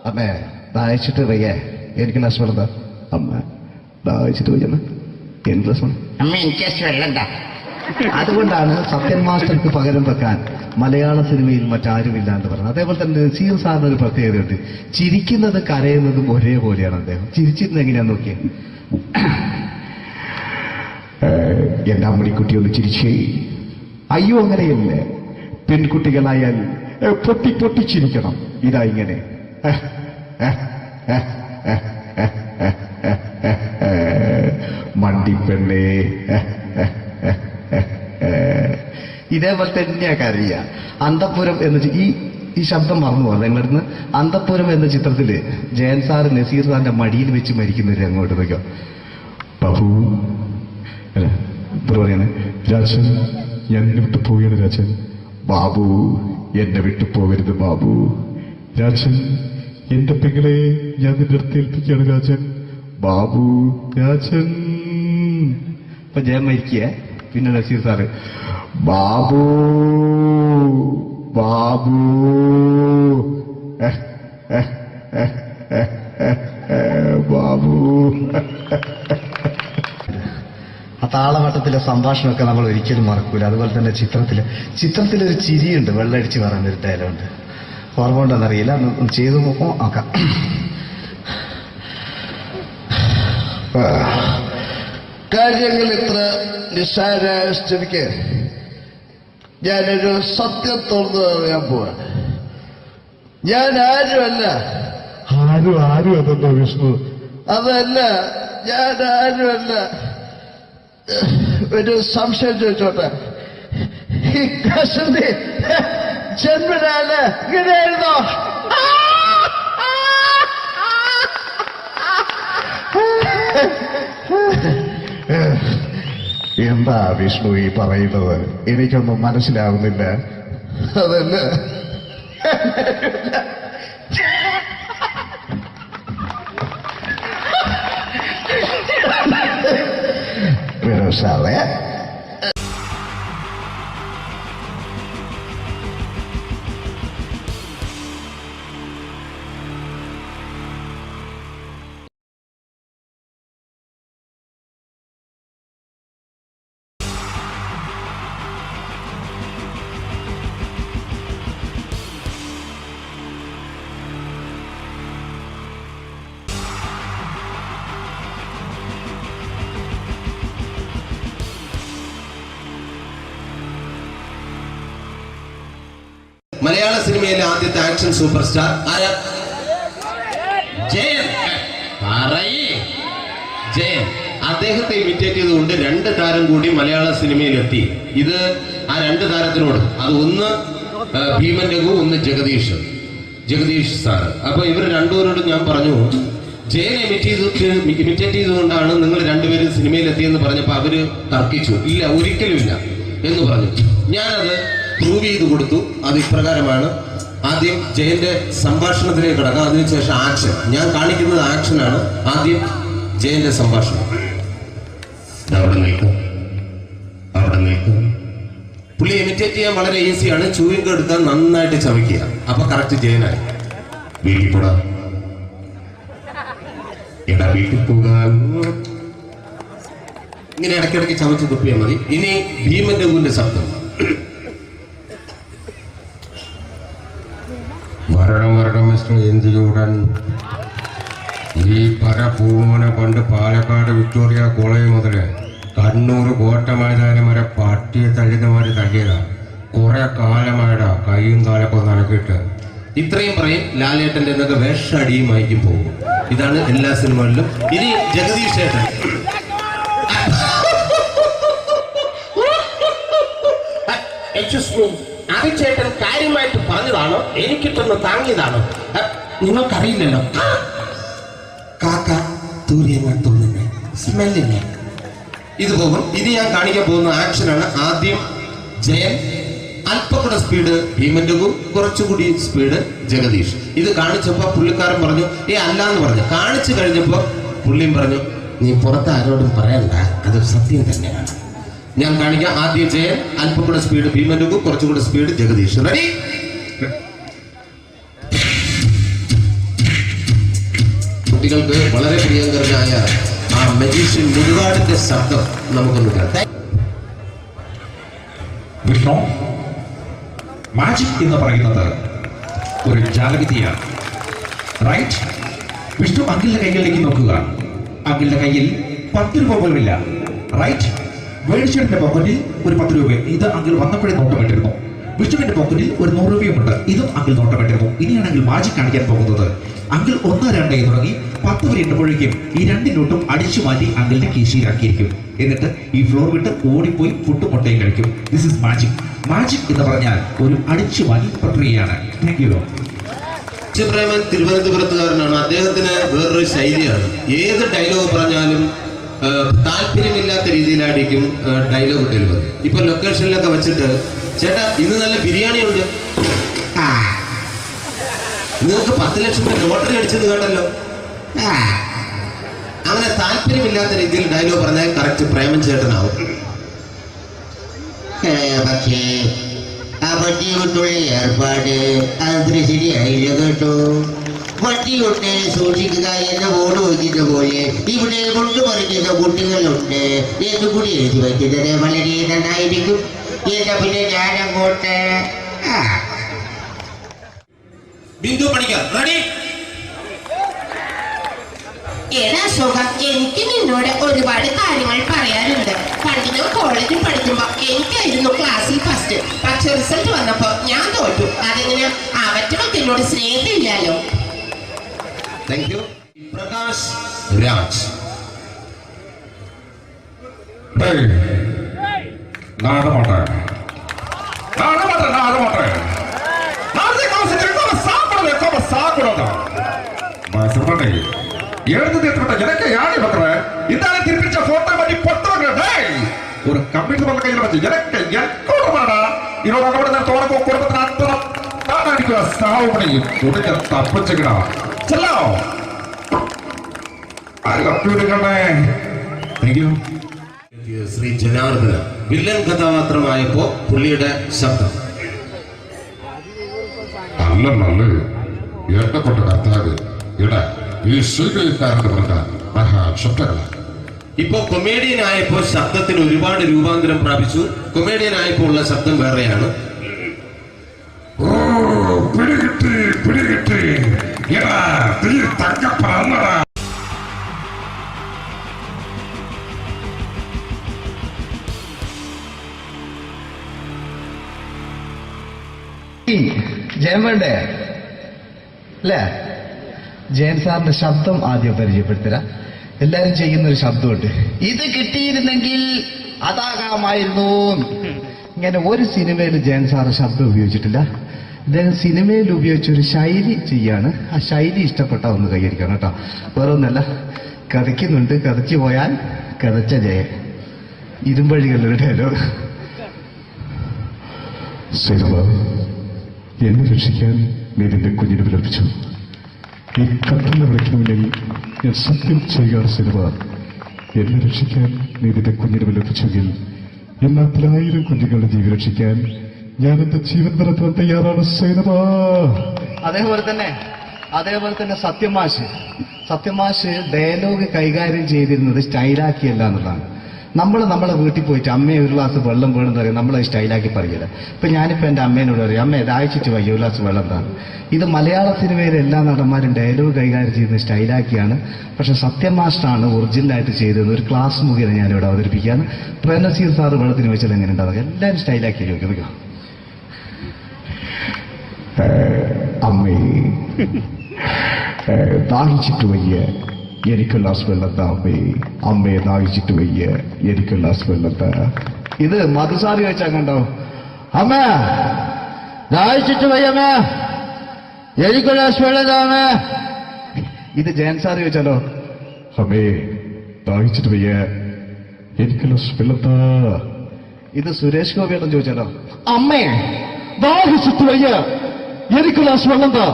അമ്മേ ദാഹിച്ചിട്ട് വയ്യ എനിക്ക് ഗ്ലാസ് വെള്ളം താ, അമ്മ ദാഹിച്ചിട്ട് വയ്യമ്മ എനിക്ക് ഗ്ലാസ് വെള്ളം, അമ്മ എനിക്ക് വെള്ളം താ. അതുകൊണ്ടാണ് സത്യൻ മാസ്റ്റർക്ക് പകരം വെക്കാൻ മലയാള സിനിമയിൽ മറ്റാരുമില്ല എന്ന് പറയുന്നത്. അതേപോലെ തന്നെ നസീർ സാറിന് ഒരു പ്രത്യേകതയുണ്ട്, ചിരിക്കുന്നത് കരയുന്നതും ഒരേപോലെയാണ് അദ്ദേഹം. ചിരിച്ചിരുന്നത് എങ്ങനെയാന്ന് നോക്കിയേ, എന്റെ അമ്മണിക്കുട്ടി ഒന്ന് ചിരിച്ചേ, അയ്യോ അങ്ങനെയല്ലേ, പെൺകുട്ടികളായാൽ പൊട്ടി പൊട്ടി ചിരിക്കണം, ഇതാ ഇങ്ങനെ മണ്ടിപ്പെണ്ണേ, ഇതേപോലെ തന്നെയാ കരയ. അന്തപ്പുരം എന്ന ഈ ശബ്ദം മറന്നു പോകാം നിങ്ങളടുന്ന്. അന്തപ്പുരം എന്ന ചിത്രത്തില് ജയൻ സാറ് നസീർ സാറിന്റെ മടിയിൽ വെച്ച് മരിക്കുന്നവര് അങ്ങോട്ട് നോക്കോ, ബാബു അല്ല എന്താ പറയാണ്, രാജൻ ഞാൻ എന്നെ വിട്ടു പോവുകയാണ് രാജൻ, ബാബു എന്നെ വിട്ടു പോകരുത് ബാബു, രാജൻ എന്റെ പെങ്ങളെ ഞാൻ നിന്റെ അടുത്ത് ഏൽപ്പിക്കുകയാണ് രാജൻ, ബാബു രാജൻ. ഇപ്പൊ ജയൻ മരിക്കുക, പിന്നെ നസീർ സാറ് ബാബു ബാബു ബാബു. ആ താളവട്ടത്തിലെ സംഭാഷണമൊക്കെ നമ്മൾ ഒരിക്കലും മറക്കൂല. അതുപോലെ തന്നെ ചിത്രത്തിലൊരു ചിരിയുണ്ട്, വെള്ളടിച്ച് പറയുന്നൊരു ഡയലോഗുണ്ട്, ഓർമ്മ ഉണ്ടെന്നറിയില്ല, ഒന്ന് ചെയ്തു നോക്കാം. കാര്യങ്ങൾ ഇത്ര നിസ്സാരമായ സ്ഥിതിക്ക് ഞാനൊരു സത്യം തുറന്നു പറയാൻ പോവാ. ഞാൻ ആരുമല്ല. ആരും അതല്ലോ വിഷ്ണു, അതല്ല, ഞാൻ ആരുമല്ല. ഒരു സംശയം ചോദിച്ചോട്ടെ, ഈ കസന്തി ജന്മനാല് ഇങ്ങനെയായിരുന്നോ? എന്താ വിഷ്ണു ഈ പറയുന്നത്, എനിക്കൊന്നും മനസ്സിലാവുന്നില്ല. അതല്ല, സാറേ മലയാള സിനിമയിലെ ആദ്യത്തെ ആക്ഷൻ സൂപ്പർ സ്റ്റാർ ആരാ? ജയൻ. ജയൻ. അദ്ദേഹത്തെ ഇമിറ്റേറ്റ് ചെയ്തുകൊണ്ട് 2 താരം കൂടി മലയാള സിനിമയിലെത്തി. ഇത് ആ 2 താരത്തിനോട്, അത് ഒന്ന് ഭീമൻ രഘു, ഒന്ന് ജഗദീഷ് സാറ്. അപ്പൊ ഇവർ രണ്ടുപേരോടും ഞാൻ പറഞ്ഞു, ജയനെ ഇമിറ്റേറ്റ് ചെയ്തുകൊണ്ടാണ് നിങ്ങൾ 2 പേരും സിനിമയിലെത്തിയെന്ന് പറഞ്ഞപ്പോ അവര് തർക്കിച്ചു. ഇല്ല, ഒരിക്കലും ഇല്ല എന്ന് പറഞ്ഞു. ഞാനത് പ്രൂവ് ചെയ്ത് കൊടുത്തു. അത് ഇപ്രകാരമാണ്. ആദ്യം ജയന്റെ സംഭാഷണത്തിലേക്ക് കിടക്കാം, അതിനുശേഷം ആക്ഷൻ. ഞാൻ കാണിക്കുന്നത് ആക്ഷനാണ്. ആദ്യം ജയന്റെ സംഭാഷണം. അവിടെ നിൽക്കും. പുള്ളി ഇമിറ്റേറ്റ് ചെയ്യാൻ വളരെ ഈസിയാണ്. ചൂയിങ് എടുക്കാൻ നന്നായിട്ട് ചവയ്ക്കുക, അപ്പൊ കറക്റ്റ് ജയനായി. വീട്ടിൽ പോടാ, എടാ വീട്ടിൽ പോകാൻ, ഇങ്ങനെ ഇടയ്ക്കിടയ്ക്ക് ചവച്ച് തുപ്പിയാൽ മതി. ഇനി ഭീമന്റെ ഊരിന്റെ ശബ്ദം. വരണം മിസ്റ്റർ എന്തിയൂടൻ. ഈ പരപൂമന പണ്ട് പാലക്കാട് വിക്ടോറിയ കോളേജ് മുതൽ കണ്ണൂർ കോട്ട മൈതാനം വരെ പട്ടിയെ തള്ളുന്നമാര് തള്ളിയതാ. കുറെ കാലമായടാ കൈയും കാലൊക്കെ നടക്കിയിട്ട്. ഇത്രയും പറയും. ലാലേട്ടന്റെ എന്നൊക്കെ വേഷടിയുമായിരിക്കും പോകും. ഇതാണ് എല്ലാ സിനിമകളിലും. ഇനി ജഗദീഷ് ചേട്ടൻ. അരിച്ചേട്ടൻ കാര്യമായിട്ട് പറഞ്ഞതാണോ എനിക്കിട്ടൊന്ന് താങ്ങിയതാണോ നിങ്ങൾക്കറിയില്ലല്ലോ. കാക്ക തൂരിയെന്നാ തോന്നുന്നത്, സ്മെല്ലില്ലേ? ഇത് പോകും. ഇനി ഞാൻ കാണിക്കാൻ പോകുന്ന ആക്ഷനാണ്. ആദ്യം ജയൻ, അല്പകൂടെ സ്പീഡ് ഭീമന്റെ, കുറച്ചുകൂടി സ്പീഡ് ജഗദീഷ്. ഇത് കാണിച്ചപ്പോ പുള്ളിക്കാരൻ പറഞ്ഞു അല്ലാന്ന് പറഞ്ഞു. കാണിച്ചു കഴിഞ്ഞപ്പോ പുള്ളിയും പറഞ്ഞു നീ പുറത്ത് ആരോടും പറയണ്ട, അത് സത്യം തന്നെയാണ്. ഞാൻ കാണിക്കാം. ആദ്യം ജയൻ, അല്പകൂടെ സ്പീഡ് ഭീമന്റെ, കുറച്ചുകൂടെ സ്പീഡ് ജഗദീഷ്. റെഡി? കുട്ടികൾക്ക് വളരെ പ്രിയങ്കരനായ ആ മജീഷ്യൻ മുരുകാടിന്റെ ശബ്ദം നമുക്കൊന്ന് കേൾക്കാം. വിഷ്ണു, മാജിക് എന്ന് പറയുന്നത് ഒരു ജാലവിദ്യയാണ്, റൈറ്റ്? വിഷ്ണു അങ്കിളിന്റെ കൈകളിലേക്ക് നോക്കുക. അങ്കിളിന്റെ കയ്യിൽ 10 രൂപ പോലുമില്ല, റൈറ്റ്? വേണിച്ചേട്ടന്റെ പോക്കറ്റിൽ ഒരു 10 രൂപ, ഇത് അങ്കിൾ വന്നപ്പോഴേ നോട്ടമിട്ടിരുന്നു. വിഷ്ണുവിന്റെ പോക്കറ്റിൽ ഒരു 100 രൂപയുമുണ്ട്, ഇതും അങ്കിൾ നോട്ടമിട്ടിരുന്നു. ഇനിയാണെങ്കിൽ മാജിക് കാണിക്കാൻ പോകുന്നത്. അങ്കിൾ 1, 2 എന്ന് തുടങ്ങി 10 വരെ എണ്ണുമ്പോഴേക്കും ഈ 2 നോട്ടും അടിച്ചു മാറ്റി അങ്കിളിന്റെ കീശയിലാക്കിയിരിക്കും. എന്നിട്ട് ഈ ഫ്ലോർ വിട്ട് ഓടിപ്പോയി ഫുഡ് മുട്ടയും കഴിക്കും. This is magic. മാജിക് എന്ന് പറഞ്ഞാൽ ഒരു അടിച്ചു മാറ്റി പ്രക്രിയയാണ്. Thank you. പ്രേമൻ തിരുവനന്തപുരത്തുകാരനാണ്. അദ്ദേഹത്തിന് വേറൊരു ശൈലിയാണ്. ഏത് ഡയലോഗ് പറഞ്ഞാലും താല്പര്യമില്ലാത്ത രീതിയിലായിരിക്കും ഡയലോഗ് ഡെലിവറി. ഇപ്പൊ ലൊക്കേഷനിലൊക്കെ വെച്ചിട്ട് ചേട്ടാ ഇന്ന് നല്ല ബിരിയാണി ഉണ്ട്, നിങ്ങൾക്ക് 10 ലക്ഷം ലോട്ടറി അടിച്ചത് കേട്ടല്ലോ. അങ്ങനെ താല്പര്യമില്ലാത്ത രീതിയിൽ ഡയലോഗ് പറഞ്ഞാൽ കറക്റ്റ് പ്രേമൻ ചേട്ടനാവും. പക്ഷേ ആ വട്ടി കൊണ്ടുള്ള ഏർപ്പാട് അത്ര ശരിയായില്ല കേട്ടോ. വട്ടി കൊണ്ട് സൂക്ഷിക്കുക എന്ന ബോർഡ് വയ്ക്കുന്ന പോലെ ഇവിടെ കൊണ്ടുപറിക്കുന്ന കുട്ടികളുണ്ട് എന്ന് കൂടി എഴുതി വയ്ക്കുന്നത് വളരെ നന്നായിരിക്കും. എന്നാ പിന്നെ ഞാനങ്ങോട്ട് ബിന്ദു പണിക്കർ റെഡി? ഏതാ അശോകം, എനിക്ക് നിന്നോട് ഒരുപാട് കാര്യങ്ങൾ പറയാനുണ്ട്. പണ്ട് ഞാൻ കോളേജിൽ പഠിക്കുമ്പോ എനിക്കായിരുന്നു ക്ലാസ്സിൽ ഫസ്റ്റ്. പക്ഷെ റിസൾട്ട് വന്നപ്പോ ഞാൻ തോറ്റു. അതെങ്ങനെ അവറ്റൊക്കെ എന്നോട് സ്നേഹമില്ലല്ലോ. Thank you. പ്രകാശ് രാജ്. எனக்கு யாரு பண்ற இந்த திருப்பிச்ச போட்டோ பத்தி பொட்டோங்க ஒரு கம்ப்யூட்டர் பண்ண கையில வச்சு எனக்கு எக்கோடமாடா இதோட கூட நான் தோறக்கு குடும்பத்துல அத்தனை நான் அடிக்கிற சாவு பண்ணி உடக்க தப்பிச்சுக்கடா செல்லோ அது കമ്പ്യൂട്ടറുകളെ thank you. Shri Janardhana villain കഥാപാത്രമായപ്പോ പുള്ളിയുടെ ശബ്ദം അല്ലല്ലേ ഏട്ടപ്പെട്ട കർത്താവ് ഇട ഈ സ്വീകരിക്കാരുടെ പറഞ്ഞ മഹാശബ്ദങ്ങളാണ്. ഇപ്പോ കൊമേഡിയൻ ആയപ്പോ ശബ്ദത്തിന് ഒരുപാട് രൂപാന്തരം പ്രാപിച്ചു. കൊമേഡിയൻ ആയപ്പോ ഉള്ള ശബ്ദം വേറെയാണ്. ഓ പിടികിട്ടി പിടികിട്ടി എടാ തീ തങ്കപ്പറന്നടാ. ജയൻ വേണ്ടേ അല്ലേ? ജയൻ സാറിന്റെ ശബ്ദം ആദ്യം പരിചയപ്പെടുത്തരാം. എല്ലാരും ചെയ്യുന്ന ഒരു ശബ്ദമുണ്ട്, ഇത് കിട്ടിയിരുന്നെങ്കിൽ അതാകാമായിരുന്നു. ഇങ്ങനെ ഒരു സിനിമയിൽ ജയൻ സാറ് ശബ്ദം ഉപയോഗിച്ചിട്ടില്ല. ഇദ്ദേഹം സിനിമയിൽ ഉപയോഗിച്ച ഒരു ശൈലി ചെയ്യാണ്. ആ ശൈലി ഇഷ്ടപ്പെട്ട ഒന്ന് കൈകരിക്കണം കേട്ടോ. വേറെ ഒന്നല്ല, കഥയ്ക്കുന്നുണ്ട്, കഥച്ചു പോയാൽ കഥച്ച ജയൻ. ഇരുമ്പഴികളുടെ ഡയലോഗ്. എന്നെ രക്ഷിക്കാൻ നീ നിന്റെ കുഞ്ഞിനെ വിലപിച്ചു. ഈ കത്തുന്ന വിളിക്ക് മുന്നിൽ ഞാൻ സത്യം ചെയ്യുകയാണ് സിനിമ. എന്നെ രക്ഷിക്കാൻ നീ നിന്റെ കുഞ്ഞിനെ വിലപിച്ചെങ്കിൽ എന്നാൽ 1000 കുഞ്ഞുങ്ങളുടെ ജീവൻ രക്ഷിക്കാൻ ഞാൻ എന്റെ ജീവൻ നടത്താൻ തയ്യാറാണ് സിനിമ. അതേപോലെ തന്നെ സത്യമാഷ് ഡയലോഗ് കൈകാര്യം ചെയ്തിരുന്നത് സ്റ്റൈലാക്കിയല്ല എന്നുള്ളതാണ്. നമ്മളെ വീട്ടിൽ പോയിട്ട് അമ്മയെ ഒരു ഗ്ലാസ് വെള്ളം വേണമെന്ന് പറയും, നമ്മളെ സ്റ്റൈലാക്കി പറയില്ല. ഇപ്പൊ ഞാനിപ്പോ എന്റെ അമ്മേനോട് പറയും, അമ്മ ദാഹിച്ചിട്ട് വയ്യ ഒരു ഗ്ലാസ് വെള്ളം എന്താണ്. ഇത് മലയാള സിനിമയിലെ എല്ലാ നടന്മാരും ഡയലോഗ് കൈകാര്യം ചെയ്യുന്നത് സ്റ്റൈലാക്കിയാണ്. പക്ഷെ സത്യം മാസ്റ്ററാണ് ഒറിജിനലായിട്ട് ചെയ്തത്. ഒരു ക്ലാസ് മുഖേന ഞാനിവിടെ അവതരിപ്പിക്കുകയാണ്. പ്രേംനസീർ സാറ് വെള്ളത്തിന് വെച്ചാൽ എങ്ങനെ ഉണ്ടാവുക? എല്ലാവരും സ്റ്റൈലാക്കി ചോദിക്കുക. അമ്മേ ദാഹിച്ചിട്ട് വയ്യ എനിക്ക് ഗ്ലാസ് വെള്ളം താ. അമ്മയെ ദാഹിച്ചിട്ട് വയ്യ എനിക്ക് ഗ്ലാസ് വെള്ളം താ. ഇത് മധുസാരി വെച്ചാൽ കണ്ടോ, അമ്മ ദാഹിച്ചിട്ട് വയ്യമേ എനിക്കൊരു വെള്ളതാമേ. ഇത് ജയൻ സാർ ചോദിച്ചാലോ? അമ്മേ ദാഹിച്ചിട്ട് വയ്യ എനിക്കുള്ള വെള്ളത്താ. ഇത് സുരേഷ് ഗോപിയോടും ചോദിച്ചാലോ? അമ്മേ ദാഹിച്ചിട്ട് വയ്യ എനിക്കുള്ള വെള്ളത്താ.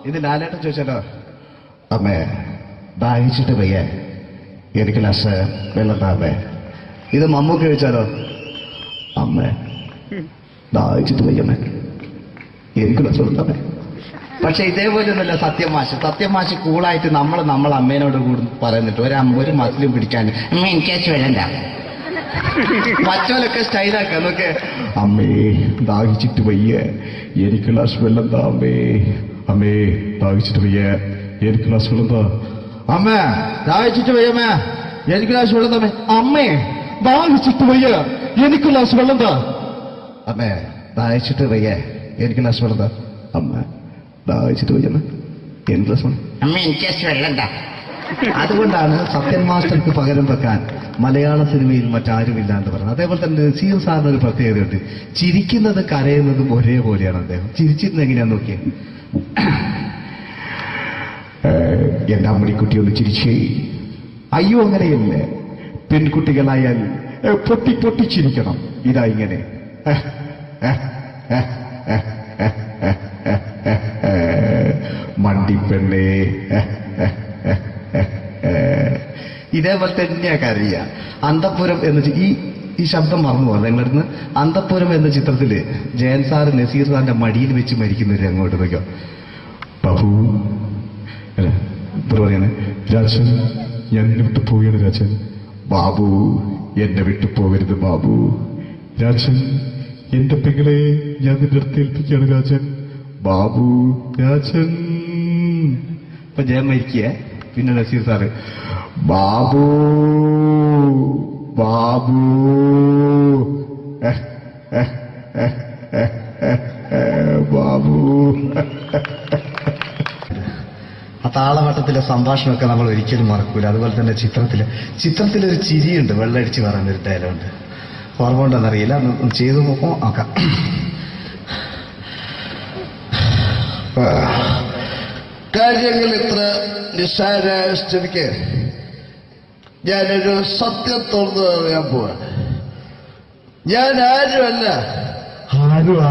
ഇത് ലാലേട്ടൻ ചോദിച്ചാലോ? അമ്മേ ദാഹിച്ചിട്ട് വയ്യ എനിക്ക് ഗ്ലാസ് വെള്ളം താമേ. ഇത് മമ്മൂക്ക് ചോദിച്ചാലോ? അമ്മേ ദാഹിച്ചിട്ട് വയ്യമ്മേ എനിക്ക് ഗ്ലാസ് വെള്ളം താമേ. പക്ഷെ ഇതേപോലെ ഒന്നുമല്ല സത്യമാശ് കൂളായിട്ട് നമ്മൾ അമ്മേനോട് കൂടി പറയുന്നിട്ട് ഒരു മസിലും പിടിക്കാൻ അമ്മ എനിക്ക് വേണ്ട മറ്റോലൊക്കെ സ്റ്റൈലാക്കുക നോക്കെ. അമ്മേ ദാഹിച്ചിട്ട് വയ്യ എനിക്ക് ഗ്ലാസ് വെള്ളം താ. അമ്മേ അമ്മേ ദാഹിച്ചിട്ട് വയ്യ എനിക്ക് ഗ്ലാസ് വെള്ളം താ. അമ്മേ ദാഹിച്ചിട്ട് വയ്യമ്മേ എനിക്ക് ഗ്ലാസ് വെള്ളം തമ്മേ. അമ്മേ ദാഹിച്ചിട്ട് വയ്യ എനിക്ക് ഗ്ലാസ് വെള്ളം താ. അമ്മേ ദാഹിച്ചിട്ട് വയ്യ എനിക്ക് ഗ്ലാസ് വെള്ളം താ. അമ്മ ദാഹിച്ചിട്ട് വയ്യമ്മ എനിക്ക് ഗ്ലാസ് വെള്ളം. അമ്മ എനിക്ക് വെള്ളം താ. അതുകൊണ്ടാണ് സത്യൻ മാസ്റ്റർക്ക് പകരം വെക്കാൻ മലയാള സിനിമയിൽ മറ്റാരുമില്ല എന്ന് പറയുന്നത്. അതേപോലെ തന്നെ നസീർ സാറിന് ഒരു പ്രത്യേകതയുണ്ട്. ചിരിക്കുന്നത് കരയുന്നതും ഒരേപോലെയാണ് അദ്ദേഹം. ചിരിച്ചിരുന്നത് എങ്ങനെയാന്ന് നോക്കിയേ. എന്റെ അമ്മണിക്കുട്ടി ഒന്ന് ചിരിച്ചേ. അയ്യോ അങ്ങനെയല്ലേ, പെൺകുട്ടികളായാൽ പൊട്ടി പൊട്ടി ചിരിക്കണം. ഇതാ ഇങ്ങനെ മണ്ടിപ്പെണ്ണേ. ഇതേപോലെ തന്നെയാ കരയ. അന്തപ്പുരം എന്ന ഈ ശബ്ദം മറന്നു പോകാം നിങ്ങളടുന്ന്. അന്തപ്പുരം എന്ന ചിത്രത്തില് ജയൻ സാർ നസീർ സാറിന്റെ മടിയിൽ വെച്ച് മരിക്കുന്നവര് അങ്ങോട്ട് നോക്കോ. ബാബു അല്ല പറയാണ് രാജൻ ഞാൻ എന്നെ വിട്ടു പോവുകയാണ് രാജൻ. ബാബു എന്നെ വിട്ടു പോകരുത് ബാബു. രാജൻ എന്റെ പെങ്ങളെ ഞാൻ നിന്റെ അടുത്ത് ഏൽപ്പിക്കുകയാണ് രാജൻ. ബാബു രാജൻ. ഇപ്പൊ ജയൻ മരിക്കുക. പിന്നെ നസീർ സാറ് ബാബു ബാബു ബാബു. ആ താളവട്ടത്തിലെ സംഭാഷണമൊക്കെ നമ്മൾ ഒരിക്കലും മറക്കൂല. അതുപോലെ തന്നെ ചിത്രത്തിലൊരു ചിരിയുണ്ട്, വെള്ളടിച്ച് പറയുന്നൊരു ഡയലോഗുണ്ട്. ഓർമ്മ ഉണ്ടെന്നറിയില്ല, ഒന്ന് ചെയ്തു നോക്കാം. കാര്യങ്ങൾ ഇത്ര നിസ്സാരമായ സ്ഥിതിക്ക് ഞാനൊരു സത്യം തുറന്നു പറയാൻ പോവാ. ഞാൻ ആരുമല്ല.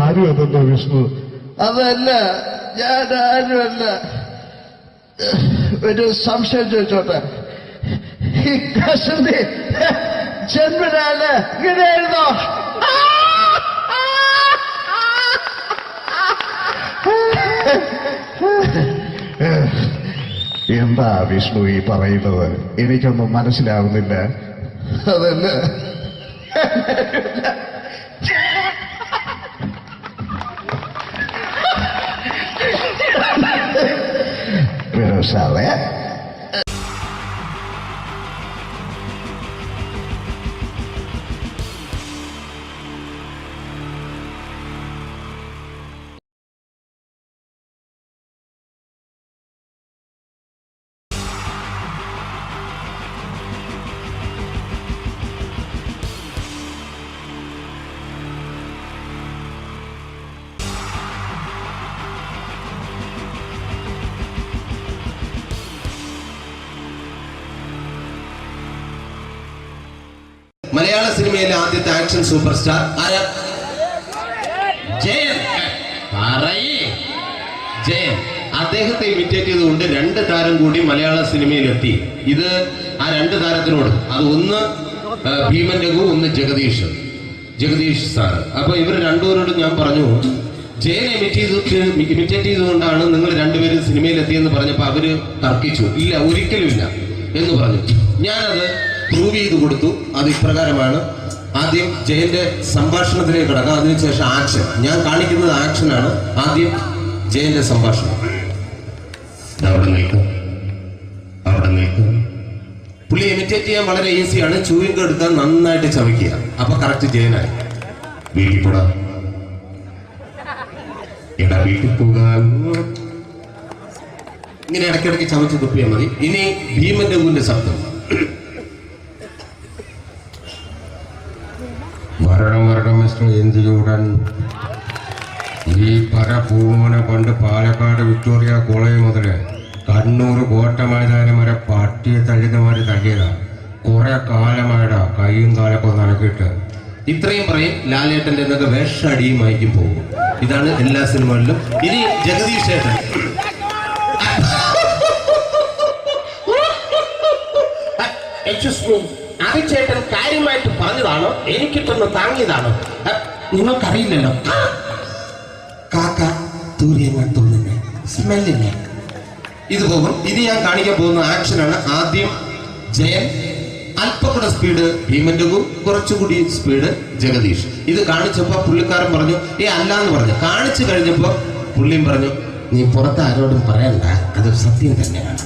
ആരും അതല്ല വിഷ്ണു. അതല്ല, ഞാൻ ആരുമല്ല. ഒരു സംശയം ചോദിച്ചോട്ടെ. ഈ കസന്തി ജന്മനാണ് ഇങ്ങനെയായിരുന്നോ? എന്താ വിഷ്ണു ഈ പറയുന്നത്? എനിക്കൊന്നും മനസ്സിലാവുന്നില്ല. അതല്ല, സാറേ മലയാള സിനിമയിലെ ആദ്യത്തെ ആക്ഷൻ സൂപ്പർ സ്റ്റാർ ആരാ? ജയൻ. ജയൻ. അദ്ദേഹത്തെ ഇമിറ്റേറ്റ് ചെയ്തുകൊണ്ട് 2 താരം കൂടി മലയാള സിനിമയിലെത്തി. ഇത് ആ 2 താരത്തിനോട്, അത് ഒന്ന് ഭീമൻ രഘു, ഒന്ന് ജഗദീഷ് സാർ. അപ്പൊ ഇവർ രണ്ടുപേരോടും ഞാൻ പറഞ്ഞു, ജയനെ ഇമിറ്റേറ്റ് ചെയ്തുകൊണ്ടാണ് നിങ്ങൾ രണ്ടുപേരും സിനിമയിലെത്തിയെന്ന് പറഞ്ഞപ്പോൾ അവര് തർക്കിച്ചു. ഇല്ല, ഒരിക്കലും ഇല്ല എന്ന് പറഞ്ഞു. ഞാനത് പ്രൂവ് ചെയ്ത് കൊടുത്തു. അത് ഇപ്രകാരമാണ്. ആദ്യം ജയന്റെ സംഭാഷണത്തിലേക്ക് കിടക്കാം, അതിനുശേഷം ആക്ഷൻ. ഞാൻ കാണിക്കുന്നത് ആക്ഷനാണ്. ആദ്യം ജയന്റെ സംഭാഷണം. അവിടെ നിൽക്കും. പുള്ളി ഇമിറ്റേറ്റ് ചെയ്യാൻ വളരെ ഈസിയാണ്. ചൂയിങ് എടുക്കാൻ നന്നായിട്ട് ചവയ്ക്കുക. അപ്പൊ കറക്റ്റ് ജയനായി. വീട്ടിൽ പോടാ, എടാ വീട്ടിൽ പോകാൻ. ഇങ്ങനെ ഇടയ്ക്കിടയ്ക്ക് ചവച്ച് തുപ്പിയാൽ മതി. ഇനി ഭീമൻ രഘുവിന്റെ ശബ്ദം. വരണം മിസ്റ്റർ എന്തിയൂടൻ. ഈ പരപൂമന പണ്ട് പാലക്കാട് വിക്ടോറിയ കോളേജ് മുതൽ കണ്ണൂർ കോട്ട മൈതാനം വരെ പട്ടിയെ തള്ളുന്നമാര് തള്ളിയതാ. കുറെ കാലമായടാ കൈയും കാലൊക്കെ നടക്കിയിട്ട്. ഇത്രയും പറയും ലാലേട്ടന്റെ എന്നൊക്കെ വേഷടിയുമായിരിക്കും പോകും. ഇതാണ് എല്ലാ സിനിമകളിലും. ഇനി ജഗദീഷ് ചേട്ടൻ. ചേട്ടൻ കാര്യമായിട്ട് പറഞ്ഞതാണോ എനിക്കിട്ടൊന്ന് താങ്ങിയതാണോ നിങ്ങൾക്കറിയില്ലല്ലോ. കാക്ക തൂരിയെന്നാ തോന്നുന്നേ, സ്മെല്ലില്ലേ? ഇത് പോകും. ഇനി ഞാൻ കാണിക്കാൻ പോകുന്ന ആക്ഷനാണ്. ആദ്യം ജയൻ, അല്പകൂടെ സ്പീഡ് ഭീമന്റെ, കുറച്ചുകൂടി സ്പീഡ് ജഗദീഷ്. ഇത് കാണിച്ചപ്പോ പുള്ളിക്കാരൻ പറഞ്ഞു അല്ലാന്ന് പറഞ്ഞു. കാണിച്ചു കഴിഞ്ഞപ്പോ പുള്ളിയും പറഞ്ഞു നീ പുറത്ത് ആരോടും പറയണ്ട, അത് സത്യം തന്നെയാണ്.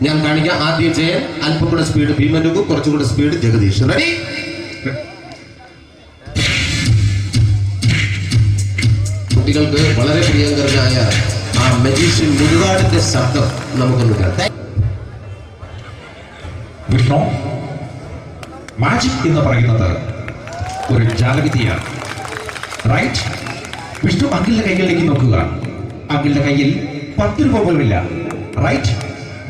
ഞാൻ കാണിക്കാം. ആദ്യം ജയൻ, അല്പകൂടെ സ്പീഡ് ഭീമന്റെ, കുറച്ചുകൂടെ സ്പീഡ് ജഗദീഷ്. റെഡി? കുട്ടികൾക്ക് വളരെ പ്രിയങ്കരനായ ആ മജീഷ്യൻ മുരുകാടിന്റെ ശബ്ദം നമുക്കൊന്ന് കേൾക്കാം. വിഷ്ണു, മാജിക് എന്ന് പറയുന്നത് ഒരു ജാലവിദ്യയാണ്. റൈറ്റ്? വിഷ്ണു അങ്കിളിന്റെ കൈകളിലേക്ക് നോക്കുക. അങ്കിളിന്റെ കയ്യിൽ 10 രൂപ പോലുമില്ല. റൈറ്റ്?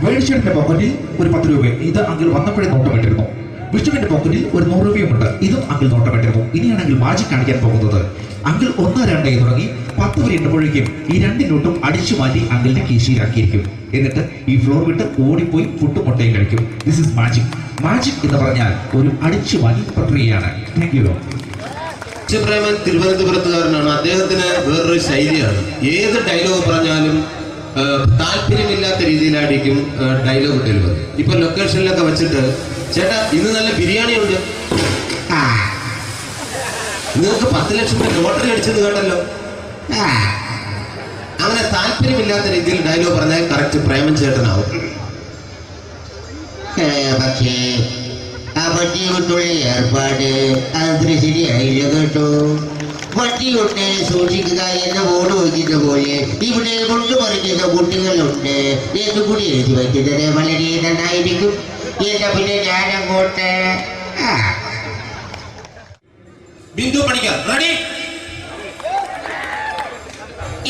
വേണിച്ചേട്ടന്റെ പോക്കറ്റിൽ ഒരു 10 രൂപ. ഇത് അങ്കിൾ വന്നപ്പോഴേ നോട്ടമിട്ടിരുന്നു. വിഷ്ണുവിന്റെ പോക്കറ്റിൽ ഒരു 100 രൂപയുമുണ്ട്. ഇതും അങ്കിൾ നോട്ടമിട്ടിരുന്നു. ഇനിയാണെങ്കിൽ മാജിക് കാണിക്കാൻ പോകുന്നത്. അങ്കിൾ 1, 2 തുടങ്ങി 10 വരെ എണ്ണുമ്പോഴേക്കും ഈ 2 നോട്ടും അടിച്ചു മാറ്റി അങ്കിളിന്റെ കീശയിലാക്കിയിരിക്കും. എന്നിട്ട് ഈ ഫ്ലോർ വിട്ട് ഓടിപ്പോയി ഫുഡ് മുട്ടയും കഴിക്കും. This is magic. മാജിക് എന്ന് പറഞ്ഞാൽ ഒരു അടിച്ചു മാറ്റി പ്രക്രിയയാണ്. Thank you. പ്രേമൻ തിരുവനന്തപുരത്തുകാരനാണ്. അദ്ദേഹത്തിന് വേറൊരു ശൈലിയാണ്. ഏത് ഡയലോഗ് പറഞ്ഞാലും താല്പര്യമില്ലാത്ത രീതിയിലായിരിക്കും ഡയലോഗ് ഡെലിവറി. ഇപ്പൊ ലൊക്കേഷനിലൊക്കെ വെച്ചിട്ട് ചേട്ടാ ഇന്ന് നല്ല ബിരിയാണി ഉണ്ട്, നിങ്ങൾക്ക് 10 ലക്ഷം രൂപ ലോട്ടറി അടിച്ചെന്ന് കേട്ടല്ലോ. അങ്ങനെ താല്പര്യമില്ലാത്ത രീതിയിൽ ഡയലോഗ് പറഞ്ഞാൽ കറക്റ്റ് പ്രേമൻ ചേട്ടനാവും. പക്ഷേ ആ വട്ടി കൊണ്ടുള്ള ഏർപ്പാട് അത്ര ശരിയായില്ല കേട്ടോ. വട്ടി കൊണ്ട് സൂക്ഷിക്കുക എന്ന ബോർഡ് വയ്ക്കുന്ന പോലെ ഇവിടെ കൊണ്ടുപറിക്കുന്ന കുട്ടികളുണ്ട് എന്ന് കൂടി എഴുതി വയ്ക്കുന്നത് വളരെ നന്നായിരിക്കും. എന്നാ പിന്നെ ഞാനങ്ങോട്ട് ബിന്ദു പണിക്കർ. റെഡി?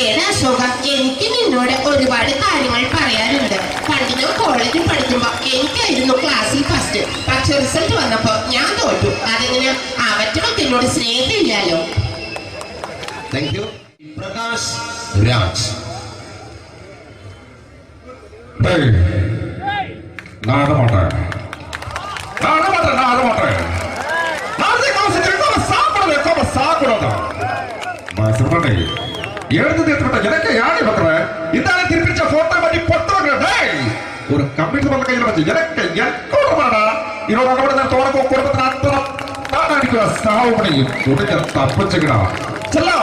എടാ അശോക, എനിക്ക് നിന്നോട് ഒരുപാട് കാര്യങ്ങൾ പറയാനുണ്ട്. പണ്ട് ഞാൻ കോളേജിൽ പഠിക്കുമ്പോ എനിക്കായിരുന്നു ക്ലാസ്സിൽ ഫസ്റ്റ്. പക്ഷെ റിസൾട്ട് വന്നപ്പോ ഞാൻ തോറ്റു. അതെങ്ങനെ അവറ്റൊക്കെ എന്നോട് സ്നേഹമില്ലല്ലോ. Thank you. പ്രകാശ് രാജ്. ஒரு கம்ப்யூட்டர் பண்ண கையில வச்சு எனக்கு எக்கோடமாடா இதோட கூட நான் தோறக்கோ குடும்பத்துல அத்தனை நான் அடிக்கிற சாவு பண்ணி உடனே தப்பிச்சுக்கடா செல்லோ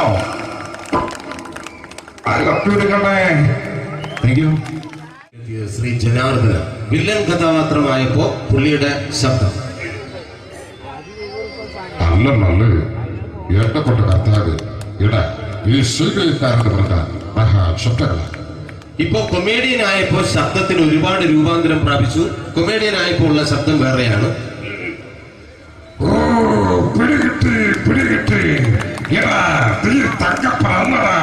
அது കമ്പ്യൂട്ടറിനെ. Thank you. Shri Janardhana villain കഥാപാത്രമായപ്പോ പുള്ളിയുടെ ശബ്ദം. അല്ലല്ലേ ഏട്ടപ്പെട്ട കർത്താവ് ഇട ഈ സ്വീകരിക്കാരുടെ പറഞ്ഞാൽ മഹാശബ്ദങ്ങളാണ്. ഇപ്പോ കൊമേഡിയൻ ആയപ്പോ ശബ്ദത്തിന് ഒരുപാട് രൂപാന്തരം പ്രാപിച്ചു. കൊമേഡിയൻ ആയപ്പോ ഉള്ള ശബ്ദം വേറെയാണ്. ഓ പിടികിട്ടി പിടികിട്ടി എടാ തീ തങ്കപ്പറന്നടാ.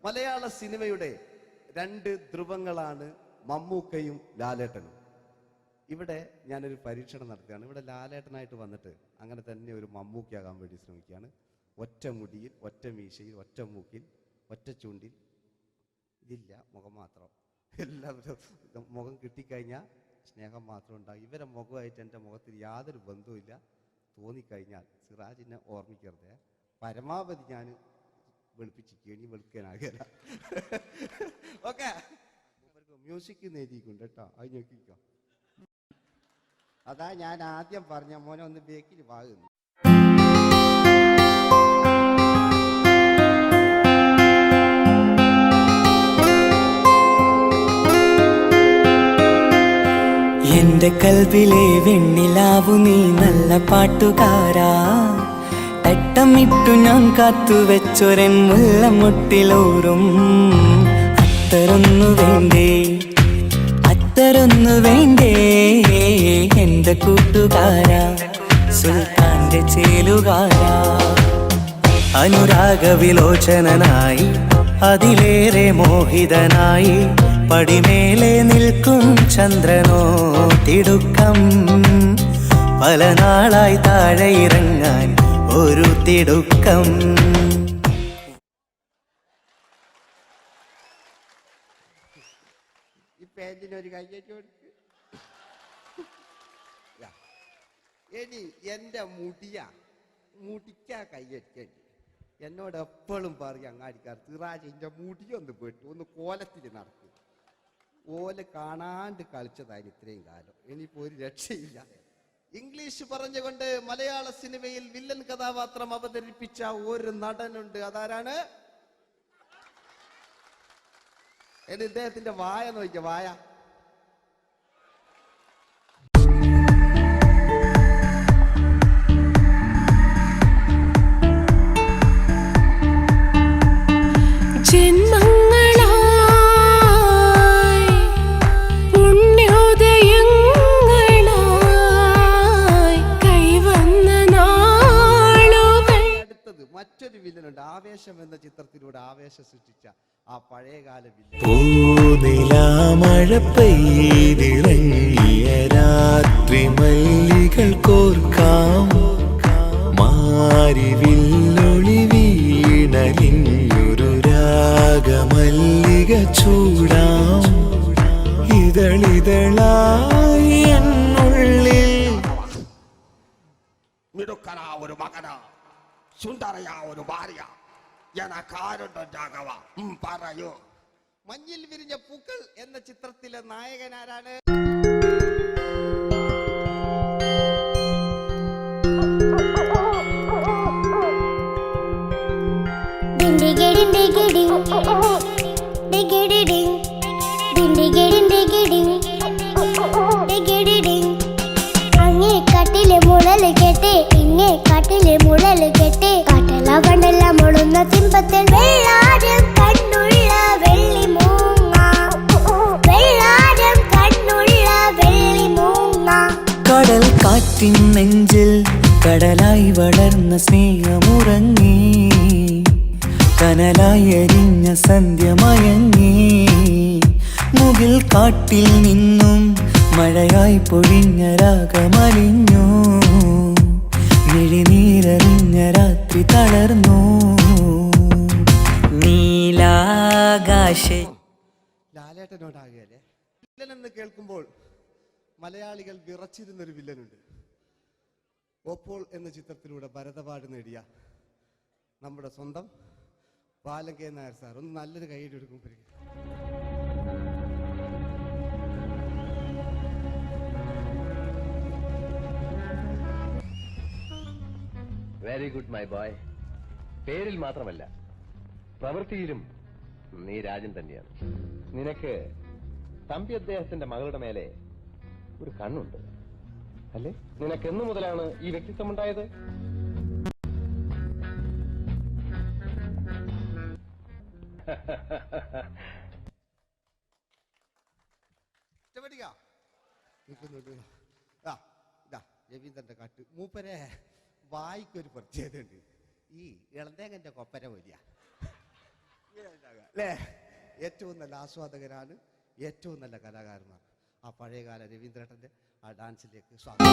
മലയാള സിനിമയുടെ 2 ധ്രുവങ്ങളാണ് മമ്മൂക്കയും ലാലേട്ടനും. ഇവിടെ ഞാനൊരു പരീക്ഷണം നടത്തുകയാണ്. ഇവിടെ ലാലേട്ടനായിട്ട് വന്നിട്ട് അങ്ങനെ തന്നെ ഒരു മമ്മൂക്കയാകാൻ വേണ്ടി ശ്രമിക്കുകയാണ്. ഒറ്റ മുടിയിൽ, ഒറ്റ മീശയിൽ, ഒറ്റ മൂക്കിൽ, ഒറ്റ ചൂണ്ടിൽ. ഇതില്ല, മുഖം മാത്രം. എല്ലാവരും മുഖം കിട്ടിക്കഴിഞ്ഞാൽ സ്നേഹം മാത്രം ഉണ്ടാകും. ഇവരെ മുഖമായിട്ട് എൻ്റെ മുഖത്തിൽ യാതൊരു ബന്ധവുമില്ല. തോന്നിക്കഴിഞ്ഞാൽ സിറാജിനെ ഓർമ്മിക്കരുത്. പരമാവധി ഞാൻ വെളുപ്പിച്ചിരിക്കുക, ഇനി വെളുക്കാനാകില്ല. ഓക്കെ, മ്യൂസിക് എഴുതിയിട്ടുണ്ട് കേട്ടോ, അത് നോക്കിക്കോ. അതാ ഞാൻ ആദ്യം പറഞ്ഞ മോനെ ഒന്ന് ബേക്കിൽ വാങ്ങുന്നു. എന്റെ കൽവിലെ വെണ്ണിലാവു നീ നല്ല പാട്ടുകാരാ. തട്ടമിട്ടു ഞാൻ കാത്തുവെച്ചൊരൻ മുല്ലമുട്ടിലോറും. അത്തരൊന്നു വേണ്ടേ, അത്തരൊന്നു വേണ്ടേ എന്റെ കൂട്ടുകാരാ. സുൽത്താൻ സുൽത്താന്റെ ചേലുകാരാ അനുരാഗവിലോചനായി അതിലേറെ മോഹിതനായി പടിമേലെ നിൽക്കും ചന്ദ്രനോ തിടുക്കം പല നാളായി താഴെ ഇറങ്ങാൻ ഒരു തിടുക്കം. ഈ പേജിനൊരു കയ്യേറ്റ് കൊടുക്ക്. എടി എൻ്റെ മുടിക്കാ കയ്യേറ്റേണ്ടി എന്നോട് എപ്പോഴും പറയും അങ്ങാടിക്കാർ തിറാജിൻ്റെ മുടിയൊന്ന് പെട്ടു ഒന്ന് കോലത്തിൽ നടക്കും. ഓല് കാണാണ്ട് കളിച്ചതായിരുന്നു ഇത്രയും കാലം. ഇനിയിപ്പോൾ ഒരു രക്ഷയില്ല. ഇംഗ്ലീഷ് പറഞ്ഞുകൊണ്ട് മലയാള സിനിമയിൽ വില്ലൻ കഥാപാത്രം അവതരിപ്പിച്ച ഒരു നടനുണ്ട്. അതാരാണ്? ഇദ്ദേഹത്തിന്റെ വായ നോക്കിയ വായ. മറ്റൊരു വില്ലനുണ്ട്. ആവേശം എന്ന ചിത്രത്തിലൂടെ ആവേശം സൃഷ്ടിച്ച ആ പഴയകാല വില്ലൻ. പൂനിലാമഴ പെയ്തിറങ്ങിയ രാത്രി മല്ലികൾ കോർക്കാം മാരിവില്ലൊളി വീണലിഞ്ഞൊരു രാഗമല്ലിക ചൂടാം ഇതളിതളായി എന്നുള്ളിൽ മിടുക്കനാ ഒരു മകനാ, സുന്ദരയാ ഒരു ഭാര്യ, എനക്കാരുണ്ടോ രാഘവ പറയൂ. മഞ്ഞിൽ വിരിഞ്ഞ പൂക്കൾ എന്ന ചിത്രത്തിലെ നായകനാരാണ്? അങ്ങേ കട്ടിലെ മുളല് കെട്ടി ഇങ്ങേ കാട്ടിലെ മുഴല് കെട്ടി കാട്ടല കണ്ടല്ല മുളുന്ന സിംഹത്തിൽ വെള്ളാരം കണ്ണുള്ള വെള്ളിമൂങ്ങ വെള്ളാരം കണ്ണുള്ള വെള്ളിമൂങ്ങ. കടൽ കാറ്റിൻ നെഞ്ചിൽ കടലായി വളർന്ന സ്നേഹമുറങ്ങി കനലായി എരിഞ്ഞ സന്ധ്യ മയങ്ങി മുകിൽ കാട്ടിൽ നിന്നും മഴയായി പൊഴിഞ്ഞ രാഗമലിഞ്ഞു മിഴിനീരറിഞ്ഞ രാത്രി തളർന്നു നീലാകാശ. ലാലേട്ടനോടാകല്ലേ വില്ലൻ എന്ന് കേൾക്കുമ്പോൾ മലയാളികൾ വിറച്ചിരുന്നൊരു വില്ലനുണ്ട്. ഓപ്പോൾ എന്ന ചിത്രത്തിലൂടെ ഭരത് അവാർഡ് നേടിയ നമ്മുടെ സ്വന്തം ബാലകേ നായർ സാർ. ഒന്ന് നല്ലൊരു കൈയ്യടി എടുക്കുമ്പോൾ വെരി ഗുഡ് മൈ ബോയ്. പേരിൽ മാത്രമല്ല പ്രവൃത്തിയിലും നീ രാജൻ തന്നെയാണ്. നിനക്ക് തമ്പി അദ്ദേഹത്തിന്റെ മകളുടെ മേലെ ഒരു കണ്ണുണ്ട് അല്ലേ? നിനക്ക് എന്നു മുതലാണ് ഈ വ്യക്തിത്വം ഉണ്ടായത്? രവീന്ദ്രന്റെ കാട്ട് മൂപ്പരെ വായിക്കൊരു പ്രത്യേകതയുണ്ട്. ഈ ഇളന്തേങ്ങന്റെ കൊപ്പര വലിയ അല്ലേ? ഏറ്റവും നല്ല ആസ്വാദകരാണ്, ഏറ്റവും നല്ല കലാകാരന്മാർ. ആ പഴയകാല രവീന്ദ്രേട്ടന്റെ ആ ഡാൻസിലേക്ക് സ്വാഗതം.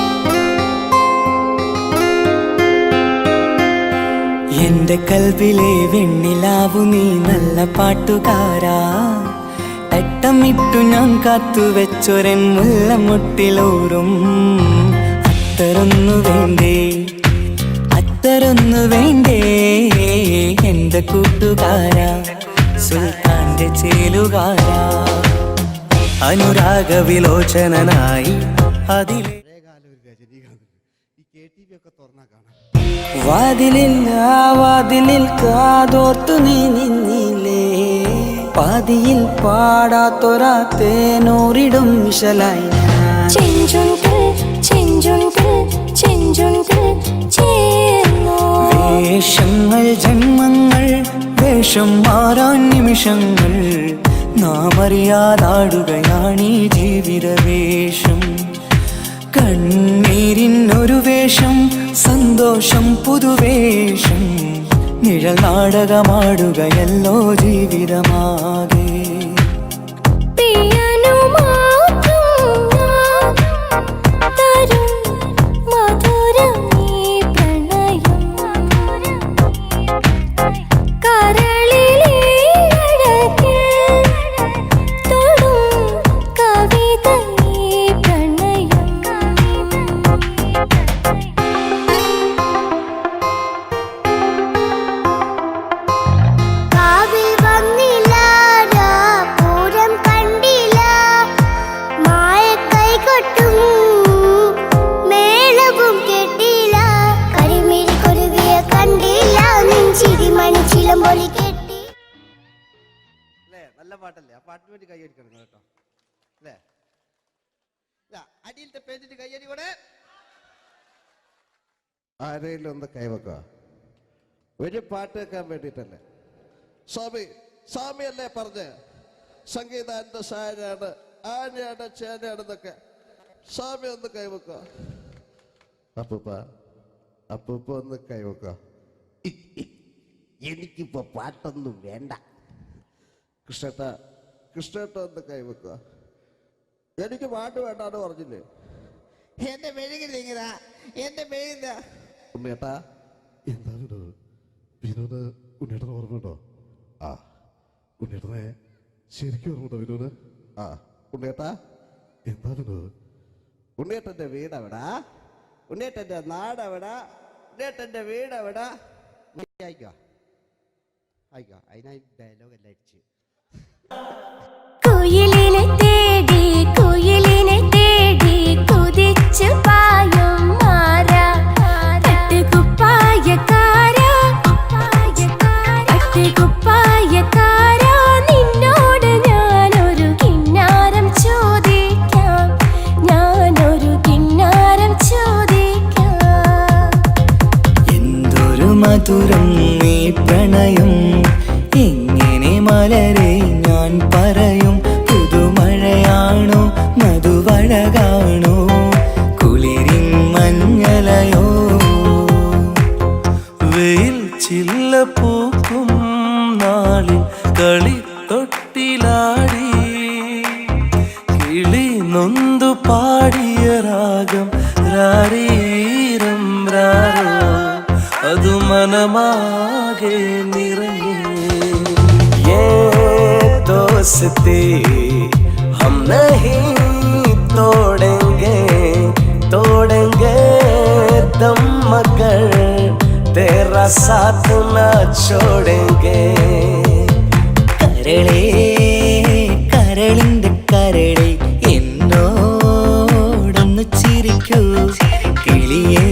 എന്റെ കൽവിലെ വെണ്ണിലാവു നീ നല്ല പാട്ടുകാരാ തട്ടമിട്ടു ഞാൻ കാത്തുവെച്ചൊരൻ മുല്ലമുട്ടിലോറും അത്തരൊന്നു വേണ്ടേ അത്തരൊന്നു വേണ്ടേ എന്റെ കൂട്ടുകാരാ സുൽത്താന്റെ ചേലുകാരാ അനുരാഗവിലോചനായി അതിലെ വാതിലിൽ ആ വാതിലിൽ കാതോർത്തു നീ നിന്നില്ലേ പാതിയിൽ പാടാത്തൊരാ തേനൂറിടും വിശലായി വേഷങ്ങൾ ജന്മങ്ങൾ വേഷം മാറാൻ നിമിഷങ്ങൾ നാം അറിയാതാടുകയാണീ ജീവിത വേഷം കണ്ണീരിനൊരു വേഷം, സന്തോഷം പുതുവേഷം, നിഴൽ നാടകമാടുകയല്ലോ ജീവിതമാകെ. നല്ല പാട്ടല്ലേ? ആ പാട്ടിന് വേണ്ടി കൈയടിക്കണം കേട്ടോ അല്ലേ? അടിയിലത്തെ പേജിന്റെ കൈയടി കൂടെ ആരെങ്കിലും ഒന്ന് കൈവക്കുക. ഒരു പാട്ട് വെക്കാൻ വേണ്ടിട്ടല്ലേ? സ്വാമിയല്ലേ പറഞ്ഞ് സംഗീതം എന്റെ സാരാണ്, ആനയാണ്, ചേനയാണെന്നൊക്കെ. സ്വാമി ഒന്ന് കൈവക്കുക. അപ്പൂപ്പ ഒന്ന് കൈവക്കുക. എനിക്കിപ്പോ പാട്ടൊന്നും വേണ്ട. കൃഷ്ണേട്ട ഒന്ന് കൈവക്കുക. എനിക്ക് പാട്ട് വേണ്ടാന്ന് പറഞ്ഞില്ലേ? എന്റെ മെഴുകില്ല, എന്റെ മെഴുകില്ല. ഉണ്ണേട്ടാ എന്താ വിനോദ്? ഉണ്ണേട്ടനെ ഓർമ്മയുണ്ടോ? ആ, ഉണ്ണേട്ടനെ ശരിക്കും ഓർമ്മയുണ്ടോ വിനോദ്? ആ, ഉണ്ണേട്ടാ എന്താ വിനോദ്? ഉണ്ണേട്ടന്റെ വീടെവിടാ? ഉണ്ണേട്ടന്റെ നാടെവിടാ? ഉണ്ണേട്ടന്റെ വീടെവിടാ? ആയിക്കോ അതിനായി ഡയലോഗ് എല്ലാം അടിച്ച്. കുയിലിനെ തേടി കുതിച്ചു പായും മാറാ, പട്ടുകുപ്പായക്കാരാ നിന്നോട് ഞാനൊരു കിന്നാരം ചോദിക്കാം, എന്തൊരു മധുരം നീ പ്രണയം, എങ്ങനെ മലരെ ഞാൻ പറയും. പുതുമഴയാണോ മധുവഴകാണോ കുളിരിൻ മഞ്ഞലയോ? വെയിൽ ചില്ല പൂക്കും നാളിൽ കളി തൊട്ടിലാടി, കിളി നൊന്തു പാടിയ രാഗം രാരീരം രാരോ, അത് മനമാകെ നിറഞ്ഞു. दोस्ती हम नहीं तोड़ेंगे दम मगर तेरा साथ न छोड़ेंगे. കരളിന്റെ കരളെ എന്നോടൊന്ന് ചിരിക്കൂ, കിളിയേ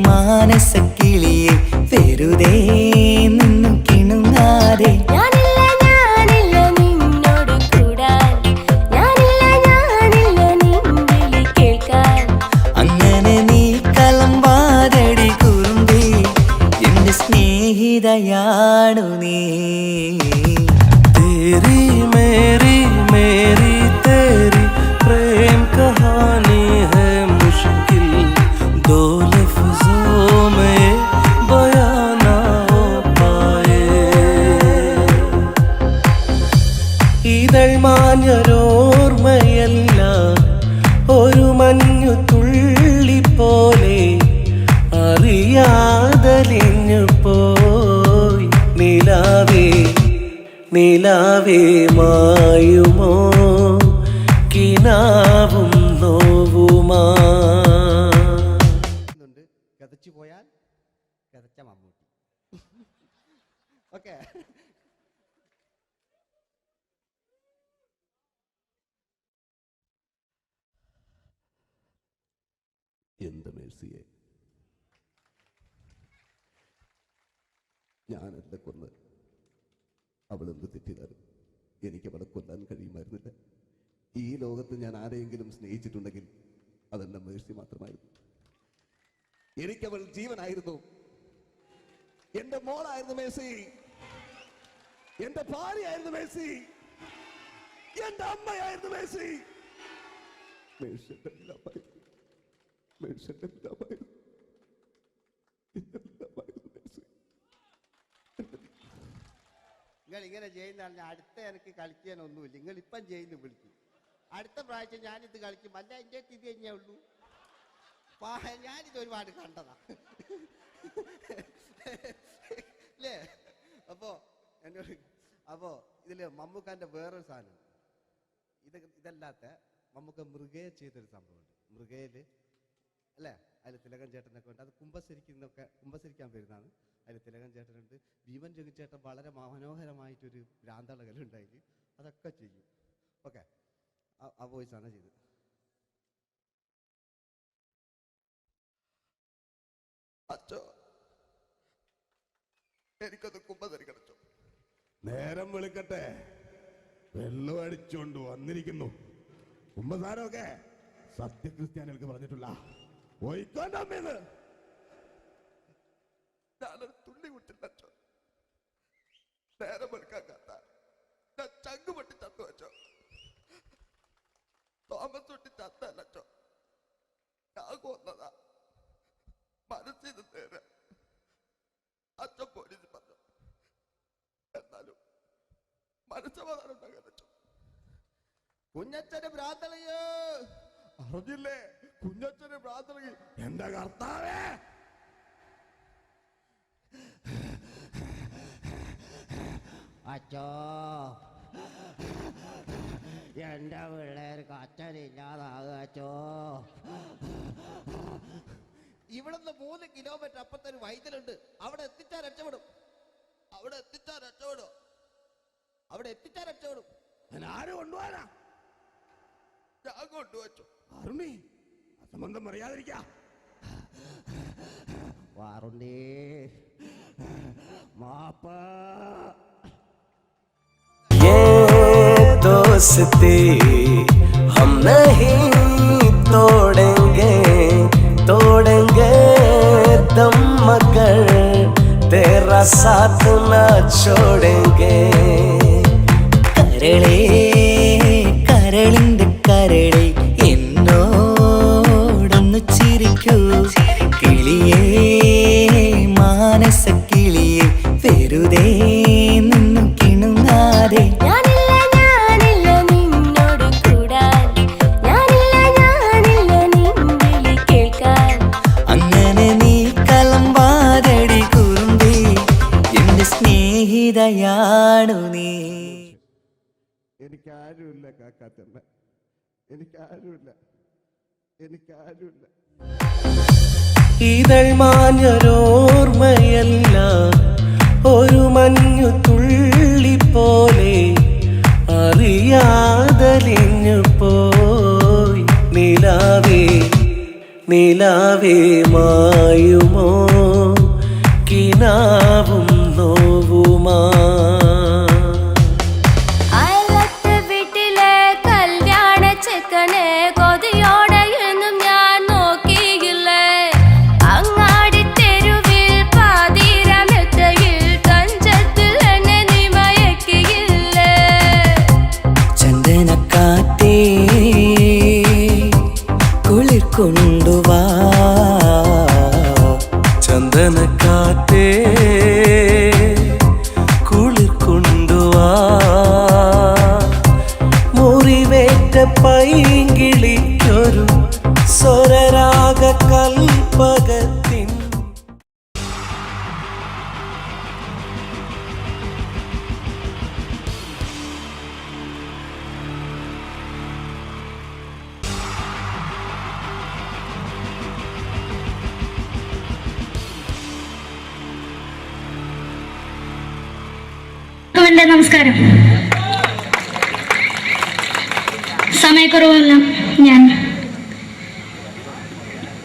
മാനസ കിളിയെ വെറുതെ നിന്നു കിണുങ്ങാതെ. അങ്ങനെ നീ കലമ്പാതടി കുറുമ്പി, എന്റെ സ്നേഹിതയാണു നീ. तेरी मेरी तेरी प्रेम कहानी है मुश्किल, दो लफ्जों में बयां ना हो पाए. ഇതൾ മാഞ്ഞൊരോർമ്മയല്ല, ഒരു മഞ്ഞു തുള്ളി പോലെ അറിയാതലിഞ്ഞു പോയി. നിലാവേ മായുമോ കിനാവും നോവുമാ. കഥച്ചു പോയാൽ കഥച്ച മമ്മൂട്ടി. ഓക്കെ, എന്ത് മേഴ്സിയെ, ഞാനല്ല കൊന്ന്. അവളെന്ത് തെറ്റിയതാലും എനിക്ക് അവളെ കൊല്ലാൻ കഴിയുമായിരുന്നില്ല. ഈ ലോകത്ത് ഞാൻ ആരെയെങ്കിലും സ്നേഹിച്ചിട്ടുണ്ടെങ്കിൽ അതെന്റെ മേഴ്സി മാത്രമായിരുന്നു. എനിക്കവൾ ജീവനായിരുന്നു, എന്റെ മോളായിരുന്നു മേഴ്സി, എന്റെ ഭാര്യയായിരുന്നു മേഴ്സി, എന്റെ അമ്മയായിരുന്നു മേഴ്സി. നിങ്ങൾ ഇങ്ങനെ ചെയ്യുന്ന അടുത്ത എനിക്ക് കളിക്കാനൊന്നുമില്ല. നിങ്ങൾ ഇപ്പം ചെയ്യുന്നു വിളിക്കും. അടുത്ത പ്രാവശ്യം ഞാനിത് കളിക്കും. അല്ല എൻ്റെ ഇത് കഴിഞ്ഞേ ഉള്ളൂ. ഞാനിത് ഒരുപാട് കണ്ടതാ അല്ലേ? അപ്പോ ഇതില് മമ്മൂക്കാന്റെ വേറൊരു സാധനം, ഇതല്ലാത്ത മമ്മൂക്ക മൃഗയെ ചെയ്തൊരു സംഭവമുണ്ട്. മൃഗയില് അല്ലേ, അതിൽ തിലകൻ ചേട്ടനൊക്കെ ഉണ്ട്. അത് കുമ്പസരിക്കാൻ വരുന്നതാണ്. അതിൽ തിലകൻ ചേട്ടനുണ്ട്, ഭീമൻ രഘു ചേട്ടൻ വളരെ മനോഹരമായിട്ടൊരു ഭ്രാന്തളകലുണ്ടായി. അതൊക്കെ ചെയ്യും. ഓക്കെ, ആ വോയിസാണ് ചെയ്തത്. അച്ചോ, എനിക്കൊന്ന് കുമ്പസരിക്കണച്ചോ. നേരം വെളുക്കട്ടെ, വെള്ളം അടിച്ചുകൊണ്ട് വന്നിരിക്കുന്നു. കുമ്പസാരമൊക്കെ സത്യക്രിസ്ത്യാനികൾക്ക് പറഞ്ഞിട്ടില്ല. പോയിക്കോണ്ടമ്മേന്ന് ഞാനൊരു തുള്ളി കുട്ടില്ലച്ചോ. നേരം വെളുക്കാൻ കാത്ത ഞാൻ ചങ്ക് പൊട്ടി ചത്തു വെച്ചോ. തോമസ് തൊട്ടി ചത്തല്ലച്ചോ, ഞാൻ കൊന്നതാ. മനസ്സിന് നേരെ അച്ഛൻ പോലീസ് പറഞ്ഞു. എന്നാലും മനസ്സമാധാനം ഉണ്ടാകാനോ. കുഞ്ഞച്ഛന് ഭ്രാന്തളയോ അറിഞ്ഞില്ലേ? കുഞ്ഞച്ഛന് പ്രാർത്ഥന. എന്റെ കർത്താവേ, അച്ചോ, എന്റെ പിള്ളേർക്ക് അച്ഛനില്ലാതാകുക അച്ചോ. ഇവിടുന്ന് 3 കിലോമീറ്റർ അപ്പുറത്തെ ഒരു വൈദ്യുണ്ട്. അവിടെ എത്തിച്ചാൽ രക്ഷപ്പെടും. ആര് കൊണ്ടുപോകാനാ? ഞാൻ കൊണ്ടുവച്ചു. അരുണി, അസംബന്ധം പറയാതിരിക്കാ. വാറുണ്ടേ മാപ്പ. दोस्ती हम नहीं तोड़ेंगे, तोड़ेंगे दम मगर तेरा साथ ना छोड़ेंगे. കരളേ കരളിന്റെ കരളെ എന്നോടൊന്നു ചിരിക്കൂ. കിളിയേ മാനസ കിളിയെ വെറുതെ നിന്നു കിണുങ്ങാതെ. അങ്ങനെ നീ കലമ്പാതടി കുറുമ്പി, എന്റെ സ്നേഹിതയാണു നീ. എനിക്കാരുമില്ല കാക്കാത്തമ്മ, എനിക്കാരുമില്ല. ഇതൾ മാഞ്ഞൊരോർമ്മയല്ല, ഒരു മഞ്ഞു തുള്ളി പോലെ അറിയാതലിഞ്ഞു പോയി. നിലാവേ നിലാവേ മായുമോ കിനാവും നോവുമാ. കൊതിയോടെ എന്നും ഞാൻ നോക്കിയില്ലേ. അങ്ങാടി തെരുവിൽ പാതിരാമെത്തയിൽ തഞ്ചത്തിൽ എന്നെ നീ മയക്കിയില്ലേ. ചന്ദനക്കാറ്റേ കുളിർ കൊണ്ടുവാ, ചന്ദനക്കാറ്റേ കുളിർ കൊണ്ടുവാ. മുറിവേറ്റ പൈങ്കിളിക്കൊരു സ്വരരാഗ കൽപ്പകത്തിൻ. നമസ്കാരം. സമയക്കുറവെല്ലാം ഞാൻ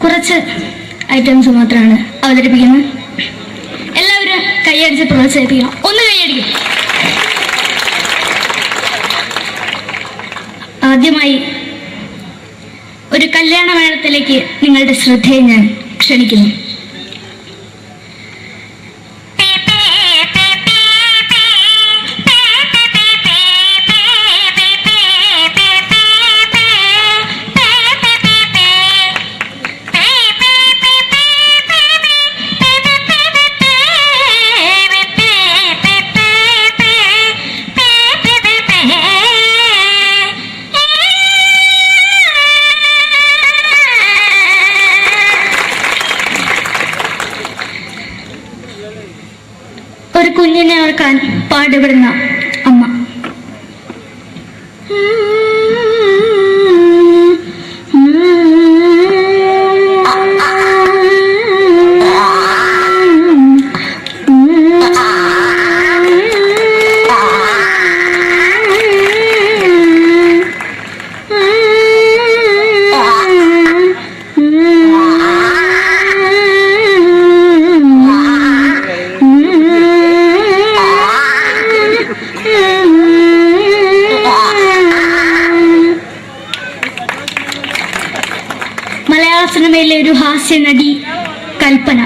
കുറച്ച് ഐറ്റംസ് മാത്രമാണ് അവതരിപ്പിക്കുന്നത്. എല്ലാവരും കൈയടിച്ച് പ്രോത്സാഹിപ്പിക്കണം. ഒന്ന് കൈയടിക്കും. ആദ്യമായി ഒരു കല്യാണ മേളത്തിലേക്ക് നിങ്ങളുടെ ശ്രദ്ധയെ ഞാൻ ക്ഷണിക്കുന്നു. പാടുപെടുന്ന അമ്മ. മലയാള സിനിമയിലെ ഒരു ഹാസ്യ നടി കൽപ്പന.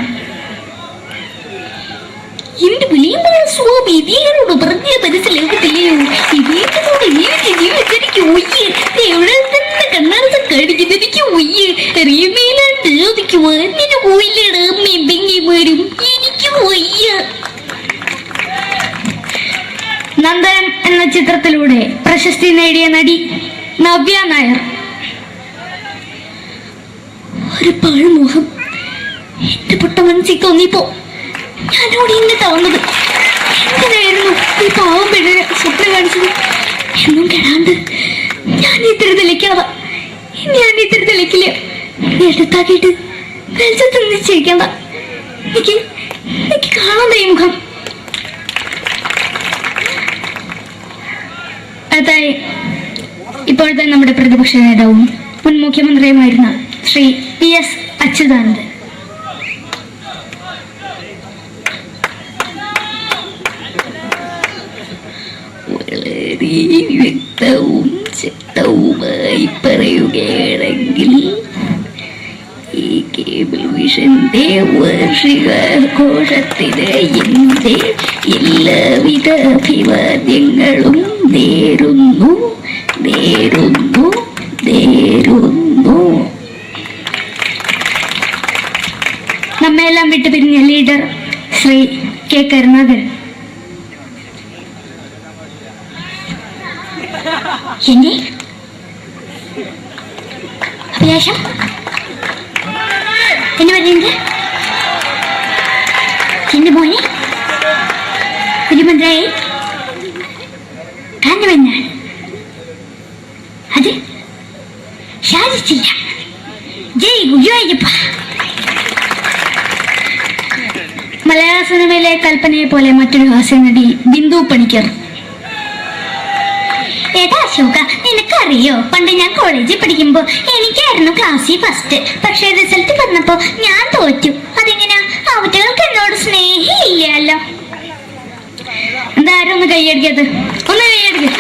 എന്റെ വിളിയമ്പല സ്വാമി ഇതിനോട് പറഞ്ഞ മനസ്സിലാകത്തില്ലയോ? ഇതിനോട് ജീവിതത്തിലേക്ക് ഒയ്യ് എവിടെ തന്നെ കണ്ണാടത്ത് കാണിക്കുന്നത് എനിക്ക് ഒയ്യ് അറിയമേലാണ്ട് ചോദിക്ക് വന്നിന് പോയില്ലേടാ അമ്മയും പെങ്ങിമാരും എനിക്ക് ഒയ്യ. നന്ദനം എന്ന ചിത്രത്തിലൂടെ പ്രശസ്തി നേടിയ നടി നവ്യ നായർ. ഒരു പഴമുഖം എന്റെ പൊട്ട മനസ്സിൽ തോന്നിയപ്പോ ഞാനോട് ഇങ്ങോട്ടാ വന്നത്. എന്തിനായിരുന്നു ഈ പാവം പെണ്ണിനെ സ്വപ്നം കാണിച്ചത്? എന്നും കെടാണ്ട് ഞാൻ ഇത്തിരി തെളിക്കാതെ എടുത്താക്കിയിട്ട് വെളിച്ചത്ത് നിശ്ചയിക്കണ്ട. എനിക്ക് കാണാൻ ഈ മുഖം. അതായി ഇപ്പോഴത്തെ നമ്മുടെ പ്രതിപക്ഷ നേതാവും മുൻ മുഖ്യമന്ത്രിയുമായിരുന്ന ശ്രീ PS അച്യുതാനന്ദൻ. വളരെ വ്യക്തവും ശക്തവുമായി പറയുകയാണെങ്കിൽ ഈ കേബിൾ വിഷന്റെ വാർഷികാഘോഷത്തിന് എന്റെ എല്ലാവിധ അഭിവാദ്യങ്ങളും നേരുന്നു. നമ്മെല്ലാം വിട്ടുപിരിഞ്ഞ ലീഡർ ശ്രീ കെ കരുണാകരൻ. എന്റെ അഭിലാഷം എന്നെ പറയുന്നത് എന്റെ മോനെ തിരുമന്ത്രായി കാണുമെന്നാണ്. അത് സാധിച്ചില്ല. ജയ് ഗുരുവായൂരപ്പ. മലയാള സിനിമയിലെ കൽപ്പനയെ പോലെ മറ്റൊരു ഹാസ്യ നടി ബിന്ദു പണിക്കർ. ഏട്ടാ അശോക, നിനക്കറിയോ പണ്ട് ഞാൻ കോളേജിൽ പഠിക്കുമ്പോ എനിക്കായിരുന്നു ക്ലാസ്സിൽ ഫസ്റ്റ്. പക്ഷെ റിസൾട്ട് വന്നപ്പോ ഞാൻ തോറ്റു. അതെങ്ങനെയാ? അവറ്റകൾക്ക് എന്നോട് സ്നേഹമില്ലല്ലോ. എന്തായാലും ഒന്ന് കൈയടിക്കത്, ഒന്ന് കൈയടിക്ക.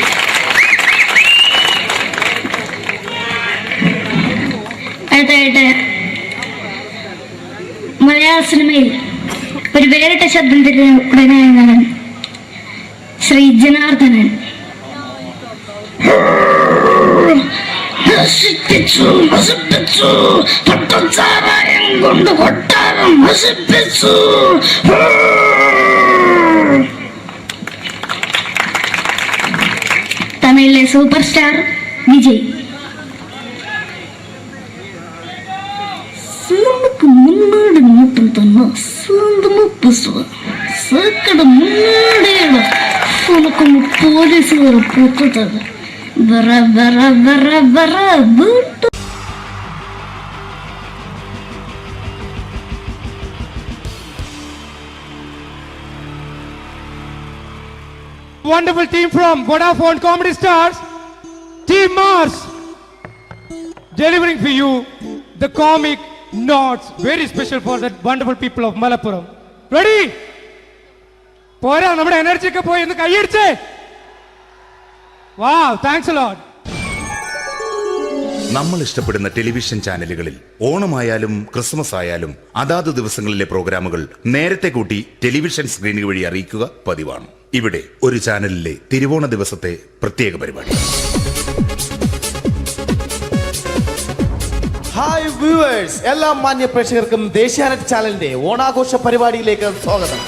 അടുത്തായിട്ട് മലയാള സിനിമയിൽ ഒരു വേറിട്ട ശബ്ദം തിരികെ നടൻ ശ്രീ ജനാർദ്ദനൻ. കൊണ്ട് കൊട്ടാരം നശിപ്പിച്ചു. തമിഴിലെ സൂപ്പർ സ്റ്റാർ വിജയ്. മുന്നോടി നോട്ടം തന്നെ സ്വന്തം സക്കട മുന്നോടിയാണ് ഉനക്കൊന്ന് പോലീസുകാർ പൊത്തത് വറ വറ വറ വറ വീട്ടു. Wonderful team from Vodafone Comedy Stars, Team Mars, delivering for you the comic notes, very special for the wonderful people of Malappuram. Ready? പോരാ, നമ്മുടെ എനർജി ഒക്കെ പോയി ഒന്ന് കൈയടിച്ചേ. Wow, thanks a lot. നമ്മൾ ഇഷ്ടപ്പെടുന്ന ടെലിവിഷൻ ചാനലുകളിൽ ഓണമായാലും ക്രിസ്മസ് ആയാലും അതാത് ദിവസങ്ങളിലെ പ്രോഗ്രാമുകൾ നേരത്തെ കൂട്ടി ടെലിവിഷൻ സ്ക്രീനുകൾ വഴി അറിയിക്കുക പതിവാണ്. ഇവിടെ ഒരു ചാനലിലെ തിരുവോണ ദിവസത്തെ പ്രത്യേക പരിപാടി. ഹായ് വ്യൂവേഴ്സ്, എല്ലാ മാന്യ പ്രേക്ഷകർക്കും ദേശീയാനെറ്റ് ചാനലിന്റെ ഓണാഘോഷ പരിപാടിയിലേക്ക് സ്വാഗതം.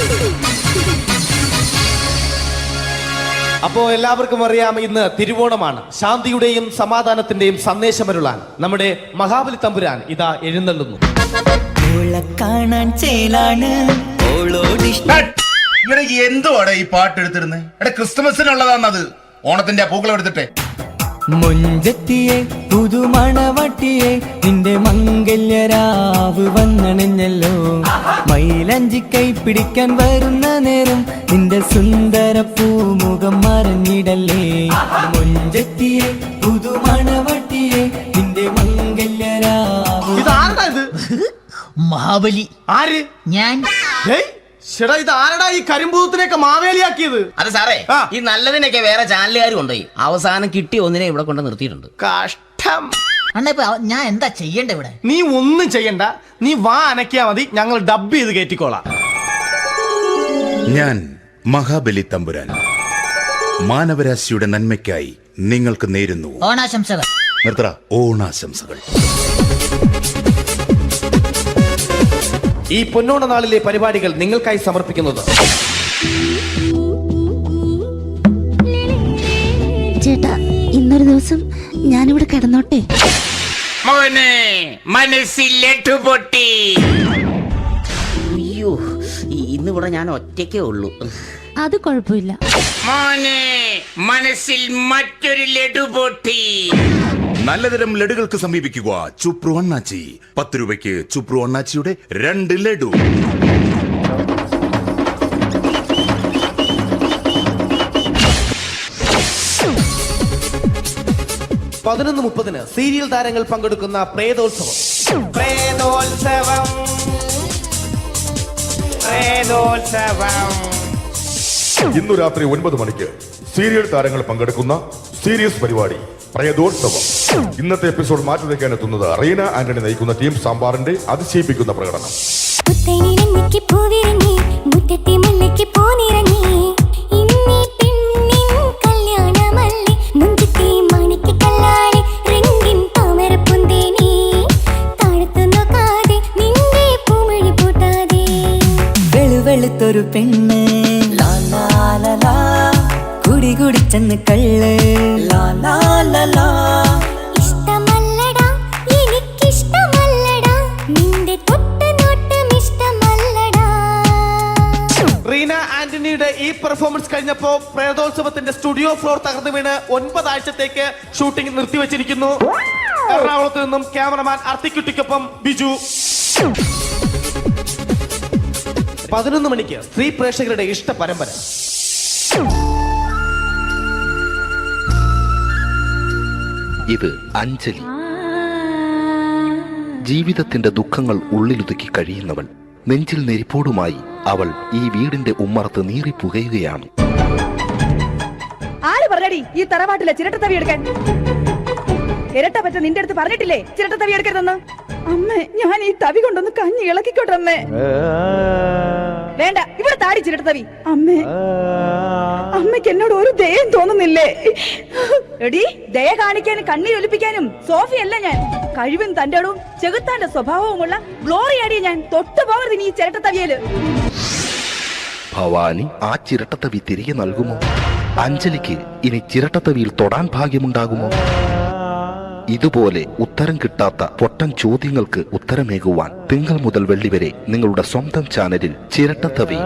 അപ്പോൾ എല്ലാവർക്കും അറിയാം, ഇന്ന് തിരുവോണമാണ്. ശാന്തിയുടെയും സമാധാനത്തിന്റെയും സന്ദേശമരുളാൻ നമ്മുടെ മഹാബലി തമ്പുരാൻ ഇതാ എഴുന്നള്ളുന്നു. ഇവിടെ എന്തുവാടെ ഈ പാട്ട് എടുത്തിരുന്നത്? എടാ ക്രിസ്മസിനുള്ളതാണത്. ഓണത്തിന്റെ പൂക്കളം എടുത്തിട്ടെ. മുഞ്ചത്തിയെ പുതുമണവട്ടിയെ നിന്റെ മംഗല്യരാവ് വന്നണഞ്ഞല്ലോ. മൈലഞ്ചി കൈ പിടിക്കാൻ വരുന്ന നേരം നിന്റെ സുന്ദര പൂമുഖം മറഞ്ഞിടല്ലേ. മുഞ്ചത്തിയെ പുതുമണവട്ടിയെ നിന്റെ മംഗല്യരാവ്. ഇതാരടാ ഇത്? മഹാബലി. ആര്? ഞാൻ. ചേട്ടാ ഇത് ആരടാ ഈ കരിമ്പൂത്തിനെയൊക്കെ മാവേലിയാക്കിയത്? അത് സാറേ, ഈ നല്ലതിനൊക്കെ വേറെ ചാനലുകാർ കൊണ്ടുപോയി അവസാനം കിട്ടിയ ഒന്നിനെ ഇവിടെ കൊണ്ട് നിർത്തിയിട്ടുണ്ട്. കഷ്ടം. അണ്ണ ഇപ്പൊ ഞാൻ എന്താ ചെയ്യണ്ട ഇവിടെ? നീ ഒന്നും ചെയ്യണ്ട, നീ വാ അനക്കിയാ മതി, ഞങ്ങൾ ഡബ് ചെയ്ത് കയറ്റിക്കോളാം. ഞാൻ മഹാബലി തമ്പുരാൻ മാനവരാശിയുടെ നന്മയ്ക്കായി നിങ്ങൾക്ക് നേരുന്നു ഓണാശംസകൾ. നിർത്തറ ഓണാശംസകൾ. ഈ പൊന്നോണ നാളിലെ പരിപാടികൾ നിങ്ങൾക്കായി സമർപ്പിക്കുന്നത് ചേട്ടാ, ഇന്നൊരു ദിവസം ഞാനിവിടെ കിടന്നോട്ടെ? മോനെ മനസ്സിലെട്ടു പൊട്ടി. അയ്യോ, ഇന്നിവിടെ ഞാൻ ഒറ്റയ്ക്കേ ഉള്ളൂ. അത് കുഴപ്പമില്ല. മോനെ മനസ്സിൽ മറ്റൊരു ലഡു പൊട്ടി. നല്ലതരം ലഡുകൾക്ക് സമീപിക്കുക ചുപ്രു അണ്ണാച്ചി. 10 രൂപയ്ക്ക് ചുപ്രു അണ്ണാച്ചിയുടെ 2 ലഡു. 11:30 സീരിയൽ താരങ്ങൾ പങ്കെടുക്കുന്ന പ്രേതോത്സവം. ഇന്നു രാത്രി 9 മണിക്ക് സീരിയൽ താരങ്ങൾ പങ്കെടുക്കുന്ന സീരിയസ് പരിപാടി പ്രേതോത്സവം. ഇന്നത്തെ എപ്പിസോഡ് മാറ്റി വയ്ക്കാൻ എത്തുന്നത് റീന ആന്റണി നയിക്കുന്ന ടീം സാമ്പാറിന്റെ അതിശയിപ്പിക്കുന്ന പ്രകടനം. വെളുത്തൊരു പെണ്ണ് കുടി കുടിച്ചെന്ന് കള്ള്. ഇഷ്ടമല്ലടാ, എനിക്കിഷ്ടമല്ലടാ, നിന്റെ തൊട്ടുനോട്ടം ഇഷ്ടമല്ലടാ. റീന ആന്റണിയുടെ ഈ പെർഫോമൻസ് കഴിഞ്ഞപ്പോ പ്രേതോത്സവത്തിന്റെ സ്റ്റുഡിയോ ഫ്ലോർ തകർന്നു വീണ് 9 ആഴ്ചത്തേക്ക് ഷൂട്ടിംഗ് നിർത്തിവെച്ചിരിക്കുന്നു. എറണാകുളത്ത് നിന്നും ക്യാമറമാൻ അർത്തിക്കുട്ടിക്കൊപ്പം ബിജു. 11 മണിക്ക് സ്ത്രീ പ്രേക്ഷകരുടെ ഇഷ്ട പരമ്പര. ഇത് അഞ്ജലി. ജീവിതത്തിന്റെ ദുഃഖങ്ങൾ ഉള്ളിലൊതുക്കി കഴിയുന്നവൾ. നെഞ്ചിൽ നെരിപ്പോടുമായി അവൾ ഈ വീടിന്റെ ഉമ്മറത്ത് നീറി പുകയുകയാണ്. ആര് പറഞ്ഞടി ഈ തറവാട്ടിലെ ചിരട്ട തവി എടുക്കാൻ? ഇരട്ട പറ്റ നിന്റെ അടുത്ത് പറഞ്ഞിട്ടില്ലേ ചിരട്ട തവി എടുക്കരുതെന്ന്? അമ്മേ, ഞാൻ ഈ തവി കൊണ്ടൊന്ന് കഞ്ഞി ഇളക്കിക്കോട്ടെ അമ്മേ. വേണ്ട, ഇവിടെ താടി ചിരട്ട തവി. അമ്മേ, അമ്മയ്ക്ക് എന്നോട് ഒരു ദയം തോന്നുന്നില്ലേ? എടി, ദയ കാണിക്കാനും കണ്ണീരൊലിപ്പിക്കാനും സോഫിയല്ല ഞാൻ. കഴിവും തന്റെടും ചെകുത്താന്റെ സ്വഭാവവുമുള്ള ഗ്ലോറിയാടിയ ഞാൻ. തൊട്ടു പോകരുത് നീ ചിരട്ട തവിയല്. ഭവാനി ആ ചിരട്ടത്തവി തിരികെ നൽകുമോ? അഞ്ജലിക്ക് ഇനി ചിരട്ടത്തവിയിൽ തൊടാൻ ഭാഗ്യമുണ്ടാകുമോ? ഇതുപോലെ ഉത്തരം കിട്ടാത്ത പൊട്ടൻ ചോദ്യങ്ങൾക്ക് ഉത്തരമേകുവാൻ തിങ്കൾ മുതൽ വെള്ളി വരെ നിങ്ങളുടെ സ്വന്തം ചാനലിൽ ചിരട്ടത്തവി.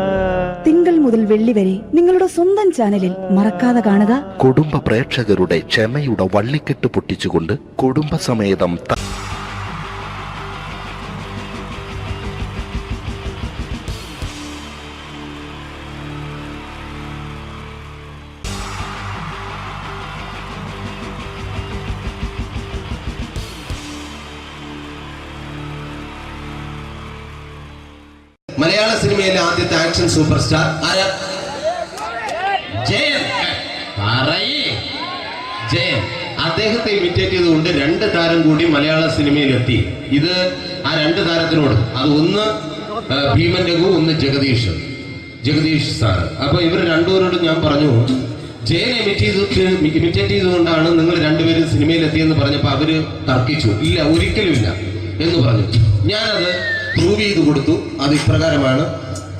തിങ്കൾ മുതൽ വെള്ളി വരെ നിങ്ങളുടെ സ്വന്തം ചാനലിൽ മറക്കാതെ കാണുക. കുടുംബ പ്രേക്ഷകരുടെ ക്ഷമയുടെ വള്ളിക്കെട്ട് പൊട്ടിച്ചുകൊണ്ട് കുടുംബസമേതം മലയാള സിനിമയിലെ ആദ്യത്തെ ആക്ഷൻ സൂപ്പർ സ്റ്റാർ ആരാ? ജയൻ. ജയൻ. അദ്ദേഹത്തെ ഇമിറ്റേറ്റ് ചെയ്തുകൊണ്ട് 2 താരം കൂടി മലയാള സിനിമയിലെത്തി. ഇത് ആ 2 താരത്തിനോട്, അത് ഒന്ന് ഭീമൻ രഘു, ഒന്ന് ജഗദീഷ് സാർ. അപ്പൊ ഇവർ രണ്ടുപേരോട് ഞാൻ പറഞ്ഞു, ജയനെ ഇമിറ്റേറ്റ് ചെയ്തുകൊണ്ടാണ് നിങ്ങൾ 2 പേരും സിനിമയിലെത്തിയെന്ന് പറഞ്ഞപ്പോ അവര് തർക്കിച്ചു. ഇല്ല, ഒരിക്കലും ഇല്ല എന്ന് പറഞ്ഞു. ഞാനത് പ്രൂവ് ചെയ്ത് കൊടുത്തു. അത് ഇപ്രകാരമാണ്.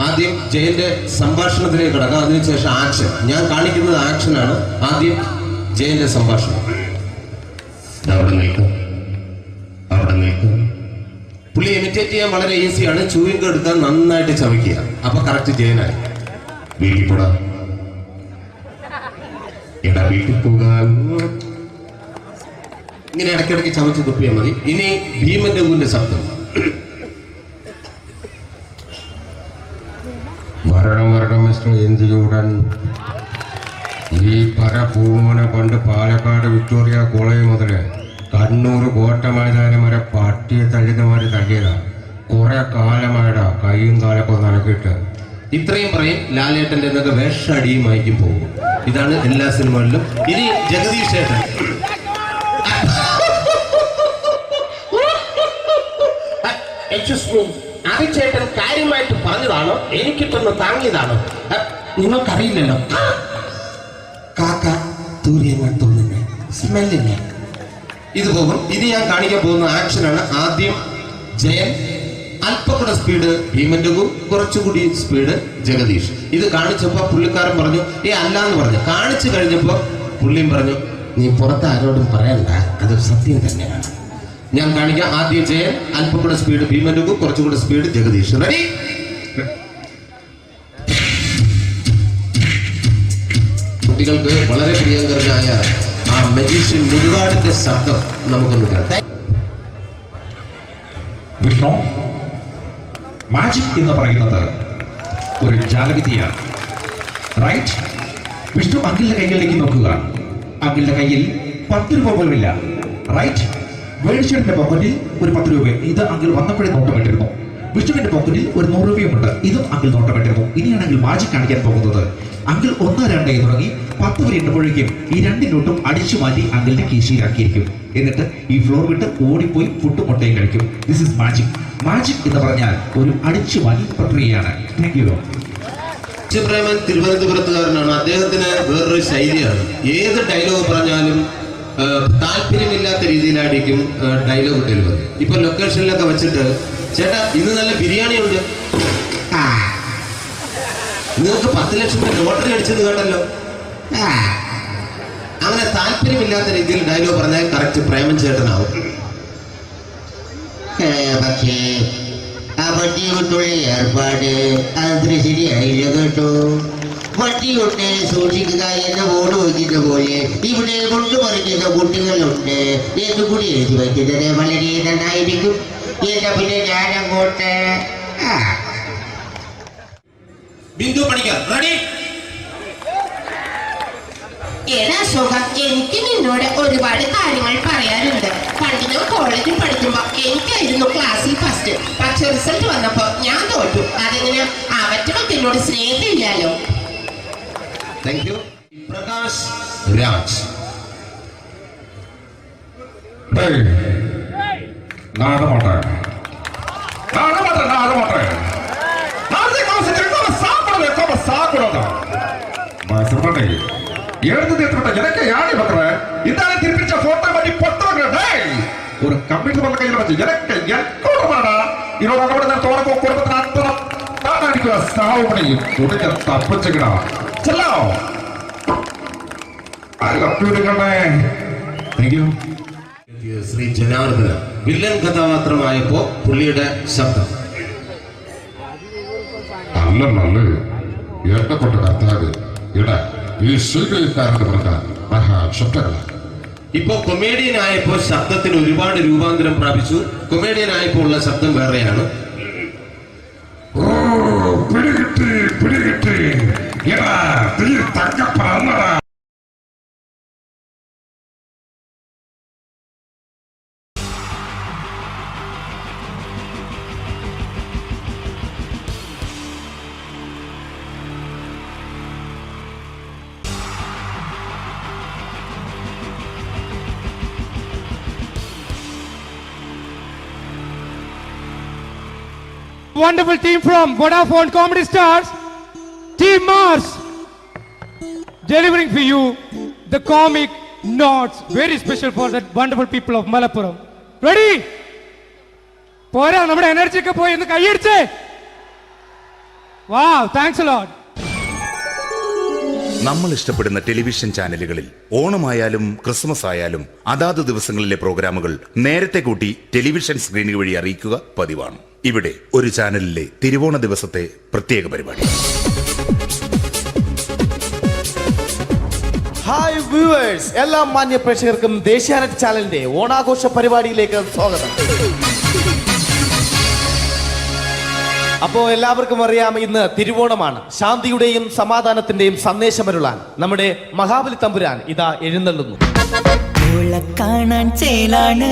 ആദ്യം ജയന്റെ സംഭാഷണത്തിലേക്ക് കിടക്കാം, അതിനുശേഷം ആക്ഷൻ. ഞാൻ കാണിക്കുന്നത് ആക്ഷനാണ്. ആദ്യം ജയന്റെ സംഭാഷണം. അവിടെ നിൽക്കും. പുള്ളി ഇമിറ്റേറ്റ് ചെയ്യാൻ വളരെ ഈസിയാണ്. ചൂയിങ് എടുക്കാൻ നന്നായിട്ട് ചവയ്ക്കുക, അപ്പൊ കറക്റ്റ് ജയനായി. വീട്ടിൽ പോടാ. എടാ വീട്ടിൽ പോകാൻ ഇങ്ങനെ ഇടയ്ക്കിടയ്ക്ക് ചവച്ച് തുപ്പിയാൽ മതി. ഇനി ഭീമന്റെ ഊരിന്റെ ശബ്ദം. വരണം മിസ്റ്റർ എന്തിയൂടൻ. ഈ പരപൂമനെ പണ്ട് പാലക്കാട് വിക്ടോറിയ കോളേജ് മുതല് കണ്ണൂർ കോട്ട മൈതാനം വരെ പട്ടിയെ തള്ളിയമാര് തള്ളിയതാ. കുറെ കാലമായടാ കൈയും കാലൊക്കെ നനക്കിട്ട്. ഇത്രയും പറയും ലാലേട്ടന്റെ എന്നൊക്കെ വേഷടിയുമായിരിക്കും പോകും. ഇതാണ് എല്ലാ സിനിമകളിലും. ഇനി ജഗദീഷ് ഏട്ടൻ. ചേട്ടൻ കാര്യമായിട്ട് പറഞ്ഞതാണോ എനിക്കിട്ടൊന്ന് താങ്ങിയതാണോ? നിങ്ങൾക്കറിയില്ലല്ലോ. കാക്ക തൂരിയങ്ങാൻ തോന്നുന്നേ സ്മെല്ലില്ലേ? ഇത് പോകും. ഇനി ഞാൻ കാണിക്കാൻ പോകുന്ന ആക്ഷനാണ്. ആദ്യം ജയൻ, അല്പം കൂടെ സ്പീഡ് ഭീമന്റെ കുറച്ചുകൂടി സ്പീഡ് ജഗദീഷ്. ഇത് കാണിച്ചപ്പോ പുള്ളിക്കാരൻ പറഞ്ഞു അല്ലാന്ന് പറഞ്ഞു. കാണിച്ചു കഴിഞ്ഞപ്പോ പുള്ളിയും പറഞ്ഞു നീ പുറത്ത് ആരോടും പറയണ്ട, അത് സത്യം തന്നെയാണ്. ഞാൻ കാണിക്കാം. ആദ്യം ജയൻ, അല്പം കൂടെ സ്പീഡ് ഭീമന്റെ കുറച്ചുകൂടെ സ്പീഡ് ജഗദീഷ്. റെഡി? കുട്ടികൾക്ക് വളരെ പ്രിയങ്കരനായ ആ മജീഷ്യൻ മുരുകാടിന്റെ ശബ്ദം നമുക്കൊന്ന് കേൾക്കാം. വിഷ്ണു, മാജിക് എന്ന് പറയുന്നത് ഒരു ജാലവിദ്യയാണ്. റൈറ്റ്? വിഷ്ണു അങ്കിളിന്റെ കൈകളിലേക്ക് നോക്കുക. അങ്കിളിന്റെ കയ്യിൽ 10 രൂപ പോലുമില്ല. റൈറ്റ്? വേണിച്ചേട്ടന്റെ പോക്കറ്റിൽ ഒരു 10 രൂപ. ഇത് അങ്കിൾ വന്നപ്പോഴേ നോട്ടമിട്ടിരുന്നു. വിഷ്ണുവിന്റെ പോക്കറ്റിൽ ഒരു 100 രൂപയുമുണ്ട്. ഇതും അങ്കിൾ നോട്ടമിട്ടിരുന്നു. ഇനിയാണെങ്കിൽ മാജിക് കാണിക്കാൻ പോകുന്നത്. അങ്കിൾ 1, 2 തുടങ്ങി 10 വരെ ഇടുമ്പോഴേക്കും ഈ 2 നോട്ടും അടിച്ചു മാറ്റി അങ്കിളിന്റെ കീശയിലാക്കിയിരിക്കും. എന്നിട്ട് ഈ ഫ്ലോർ വിട്ട് ഓടിപ്പോയി ഫുഡ് മുട്ടയും കഴിക്കും. This is magic. മാജിക് എന്ന് പറഞ്ഞാൽ ഒരു അടിച്ചു മാറ്റി പ്രക്രിയയാണ്. Thank you. പ്രേമൻ തിരുവനന്തപുരത്തുകാരനാണ്. അദ്ദേഹത്തിന് വേറൊരു ശൈലിയാണ്. ഏത് ഡയലോഗ് പറഞ്ഞാലും താല്പര്യമില്ലാത്ത രീതിയിലായിരിക്കും ഡയലോഗ് ഡെലിവറി. ഇപ്പൊ ലൊക്കേഷനിലൊക്കെ വെച്ചിട്ട് ചേട്ടാ ഇന്ന് നല്ല ബിരിയാണി ഉണ്ട്, നിങ്ങൾക്ക് 10 ലക്ഷം രൂപ ലോട്ടറി അടിച്ചെന്ന് കേട്ടല്ലോ. അങ്ങനെ താല്പര്യമില്ലാത്ത രീതിയിൽ ഡയലോഗ് പറഞ്ഞാൽ കറക്റ്റ് പ്രേമൻ ചേട്ടനാവും. പക്ഷേ ആ വണ്ടി കൊണ്ടുള്ള ഏർപ്പാട് അത്ര ശരിയായില്ല കേട്ടോ. വണ്ടി കൊണ്ട് സൂക്ഷിക്കുക എന്ന ബോർഡ് വയ്ക്കുന്ന പോലെ ഇവിടെ കൊണ്ടുപറിക്കുന്ന കുട്ടികളുണ്ട് എന്ന് കൂടി എഴുതി വയ്ക്കുന്നത് വളരെ നന്നായിരിക്കും. എന്നാ പിന്നെ ഞാൻ അങ്ങോട്ട് ബിന്ദു പണിക്കർ. റെഡി? ഏതാ സുഖം, എനിക്ക് നിന്നോട് ഒരുപാട് കാര്യങ്ങൾ പറയാനുണ്ട്. പണ്ട് ഞാൻ കോളേജിൽ പഠിക്കുമ്പോ എനിക്കായിരുന്നു ക്ലാസ്സിൽ ഫസ്റ്റ്. പക്ഷെ റിസൾട്ട് വന്നപ്പോ ഞാൻ തോറ്റു. അതെങ്ങനെ അവറ്റൊക്കെ എന്നോട് സ്നേഹമില്ലല്ലോ. Thank you. പ്രകാശ് രാജ്. ஒரு கம்ப்யூட்டர் பண்ண கையில் வச்சு எனக்கு எக்கோடமாடா இதோட நான் தோறப்போ குடும்பത്തിന് അത്ര താനായിരിക്കും സാവ് പണിയും ഉടനെ തപ്പിച്ചുകിടാ ചെല്ലോ ശ്രീ ജനാർദ്ദന വില്ലൻ കഥാപാത്രമായപ്പോ പുള്ളിയുടെ ശബ്ദം. നല്ല നല്ല എന്നെ കൊണ്ട് കർത്താവ് ഇട ഈ സ്വീകരിക്കാരെന്ന് പറഞ്ഞാൽ മഹാശബ്ദങ്ങളാണ്. ഇപ്പൊ കൊമേഡിയൻ ആയപ്പോ ശബ്ദത്തിന് ഒരുപാട് രൂപാന്തരം പ്രാപിച്ചു. കൊമേഡിയൻ ആയപ്പോ ഉള്ള ശബ്ദം വേറെയാണ്. ഓ പിടികിട്ടി പിടികിട്ടി ഇടാ തീ തങ്ക പറന്നടാ. Wonderful team from Vodafone Comedy Stars, Team Mars, delivering for you the comic notes, very special for the wonderful people of Malappuram. Ready? പോരാ നമ്മുടെ എനർജി ഒക്കെ പോയി ഒന്ന് കൈയടിച്ചേ. Wow, thanks a lot. നമ്മൾ ഇഷ്ടപ്പെടുന്ന ടെലിവിഷൻ ചാനലുകളിൽ ഓണമായാലും ക്രിസ്മസ് ആയാലും അതാത് ദിവസങ്ങളിലെ പ്രോഗ്രാമുകൾ നേരത്തെ കൂട്ടി ടെലിവിഷൻ സ്ക്രീനുകൾ വഴി അറിയിക്കുക പതിവാണ്. ഇവിടെ ഒരു ചാനലിലെ തിരുവോണ ദിവസത്തെ പ്രത്യേക പരിപാടി. ഹായ് വ്യൂവേഴ്സ്, എല്ലാ മാന്യ പ്രേക്ഷകർക്കും ദേശീയാനെറ്റ് ചാനലിന്റെ ഓണാഘോഷ പരിപാടിയിലേക്ക് സ്വാഗതം. അപ്പോ എല്ലാവർക്കും അറിയാം, ഇന്ന് തിരുവോണമാണ്. ശാന്തിയുടെയും സമാധാനത്തിന്റെയും സന്ദേശമരുളാൻ നമ്മുടെ മഹാബലി തമ്പുരാൻ ഇതാ എഴുന്നള്ളുന്നു. കാണാൻ ചേലാണ്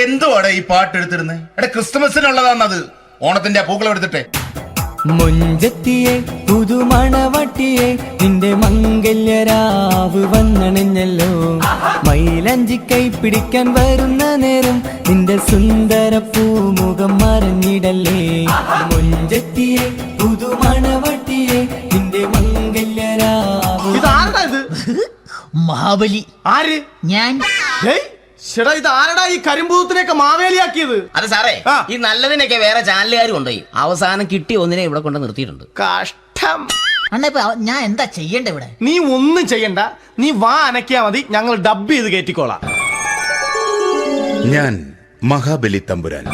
എന്തുവാടാ ഈ പാട്ട് എടുത്തിരുന്നത്? എടാ ക്രിസ്തുമസിനുള്ളതാണത്. ഓണത്തിന്റെ പൂക്കളം എടുത്തിട്ടെ. മുഞ്ചത്തിയെ പുതുമണവട്ടിയെ നിന്റെ മംഗല്യരാവ് വന്നണിഞ്ഞല്ലോ. മൈലഞ്ചി കൈ പിടിക്കാൻ വരുന്ന നേരം നിന്റെ സുന്ദര പൂമുഖം മറഞ്ഞിടല്ലേ. മുഞ്ചത്തിയെ പുതുമണവട്ടിയെ നിന്റെ മംഗല്യരാവ്. മഹാബലി ആര്? ഞാൻ. ഇത് ആരടാ ഈ കരിമ്പൂത്തിനെയൊക്കെ മാവേലിയാക്കിയത്? അത് സാറേ, ഈ നല്ലതിനൊക്കെ വേറെ ചാനലുകാർ കൊണ്ടുപോയി അവസാനം കിട്ടി ഒന്നിനെ ഇവിടെ കൊണ്ട് നിർത്തിയിട്ടുണ്ട്. കഷ്ടം. ഞാൻ എന്താ ചെയ്യണ്ട ഇവിടെ? നീ ഒന്നും ചെയ്യണ്ട, നീ വാ അനക്കിയാ മതി, ഞങ്ങൾ ഡബ് ചെയ്ത് കയറ്റിക്കോളാം. ഞാൻ മഹാബലി തമ്പുരാൻ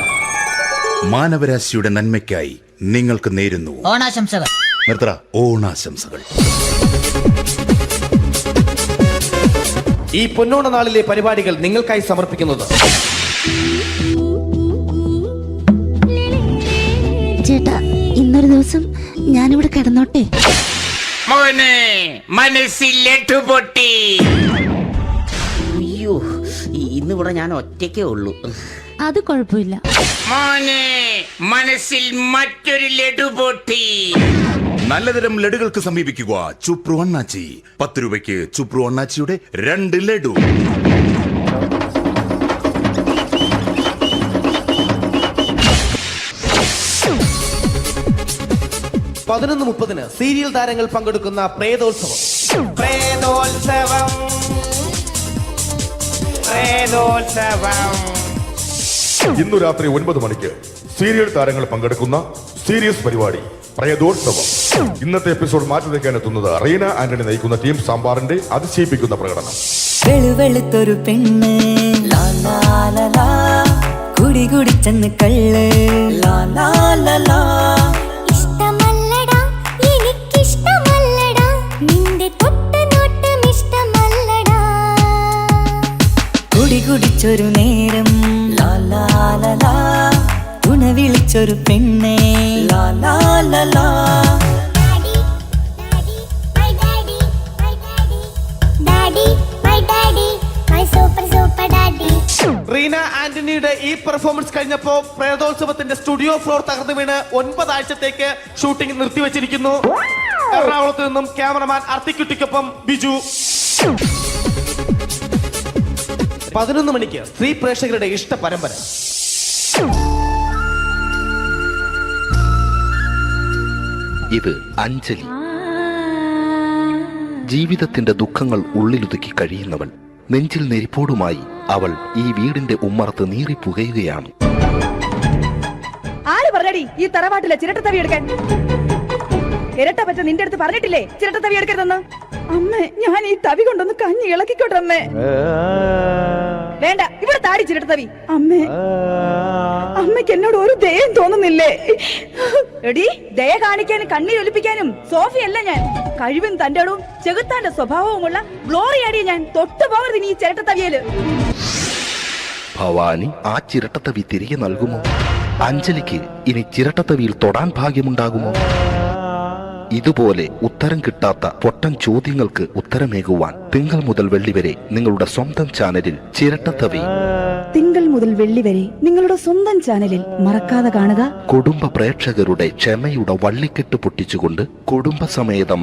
മാനവരാശിയുടെ നന്മയ്ക്കായി നിങ്ങൾക്ക് നേരുന്നു ഓണാശംസകൾ. നിർത്തറ ഓണാശംസകൾ. ഈ പൊന്നോണ നാളിലെ പരിപാടികൾ നിങ്ങൾക്കായി സമർപ്പിക്കുന്നത് ചേട്ടാ, ഇന്നൊരു ദിവസം ഞാനിവിടെ കിടന്നോട്ടെ. മോനെ മനസ്സിലെട്ടു പൊട്ടി. അയ്യോ, ഇന്നിവിടെ ഞാൻ ഒറ്റയ്ക്കേ ഉള്ളൂ. അത് കുഴപ്പമില്ല. മോനെ മനസ്സിൽ മറ്റൊരു ലഡു പൊട്ടി. നല്ലതരം ലഡുകൾക്ക് സമീപിക്കുക ചുപ്രു അണ്ണാച്ചി. 10 രൂപയ്ക്ക് ചുപ്രു അണ്ണാച്ചിയുടെ 2 ലഡു. പതിനൊന്ന് 30 സീരിയൽ താരങ്ങൾ പങ്കെടുക്കുന്ന പ്രേതോത്സവം. ഇന്നു രാത്രി 9 മണിക്ക് സീരിയൽ താരങ്ങൾ പങ്കെടുക്കുന്ന സീരിയസ് പരിപാടി പ്രേതോത്സവം. ഇന്നത്തെ എപ്പിസോഡ് മാറ്റി വയ്ക്കാൻ എത്തുന്നത് റീന ആന്റണി നയിക്കുന്ന ടീം സാമ്പാറിന്റെ അതിശയിപ്പിക്കുന്ന പ്രകടനം. വെളുവെളുത്തൊരു പെണ്ണ് കുടി കുടിച്ചെന്ന് കള്ള് ഇഷ്ടമല്ലടാ, എനിക്കിഷ്ടമല്ലടാ, നിന്റെ തൊട്ടനോട്ടം ഇഷ്ടമല്ലടാ. കുടി കുടിച്ചൊരു നേരം തുണ വിളിച്ചൊരു പെണ്ണെ റീന ആന്റണിയുടെ ഈ പെർഫോമൻസ് കഴിഞ്ഞപ്പോ പ്രേതോത്സവത്തിന്റെ സ്റ്റുഡിയോ ഫ്ലോർ തകർന്നു വീണ് 9 ആഴ്ചത്തേക്ക് ഷൂട്ടിംഗ് നിർത്തിവെച്ചിരിക്കുന്നു. എറണാകുളത്ത് നിന്നും ക്യാമറമാൻ അർത്തിക്കുട്ടിക്കൊപ്പം ബിജു. 11 മണിക്ക് സ്ത്രീ പ്രേക്ഷകരുടെ ഇഷ്ട പരമ്പര. ഇത് അഞ്ജലി. ജീവിതത്തിന്റെ ദുഃഖങ്ങൾ ഉള്ളിലൊതുക്കി കഴിയുന്നവൾ. നെഞ്ചിൽ നെരിപ്പോടുമായി അവൾ ഈ വീടിന്റെ ഉമ്മറത്ത് നീറി പുകയുകയാണ്. ആര് പറഞ്ഞടി ഈ തറവാട്ടിലെ ചിരട്ടത്തവി എടുക്കാൻ? ഇരട്ട പറ്റ നിന്റെ അടുത്ത് പറഞ്ഞിട്ടില്ലേ ചിരട്ടത്തവി എടുക്കരുതെന്ന്? അമ്മേ, ഞാൻ ഈ തവി കൊണ്ടൊന്ന് കഞ്ഞി ഇളക്കിക്കോട്ടെ അമ്മേ. വേണ്ട, ഇവിടെ താടി ചിരട്ടത്തവി. അമ്മേ, അമ്മയ്ക്ക് എന്നോട് ഒരു ദയം തോന്നുന്നില്ലേ? എടി, ദയ കാണിക്കാനും കണ്ണീരൊലിപ്പിക്കാനും സോഫിയല്ല ഞാൻ. കഴിവും തന്റെ അടവും ചെകുത്താന്റെ സ്വഭാവവുമുള്ള ഗ്ലോറിയാടി ഞാൻ. തൊട്ടുപോകരുത് നീ ചിരട്ടത്തവിയല്. ഭവാനി ആ ചിരട്ടത്തവി തിരികെ നൽകുമോ? അഞ്ജലിക്ക് ഇനി ചിരട്ടത്തവിയിൽ തൊടാൻ ഭാഗ്യമുണ്ടാകുമോ? ഇതുപോലെ ഉത്തരം കിട്ടാത്ത പൊട്ടൻ ചോദ്യങ്ങൾക്ക് ഉത്തരമേകുവാൻ തിങ്കൾ മുതൽ വെള്ളി വരെ നിങ്ങളുടെ സ്വന്തം ചാനലിൽ ചിരട്ടത്തവി. തിങ്കൾ മുതൽ വെള്ളി വരെ നിങ്ങളുടെ സ്വന്തം ചാനലിൽ മറക്കാതെ കാണുക. കുടുംബ പ്രേക്ഷകരുടെ ക്ഷമയുടെ വള്ളിക്കെട്ട് പൊട്ടിച്ചുകൊണ്ട് കുടുംബസമേതം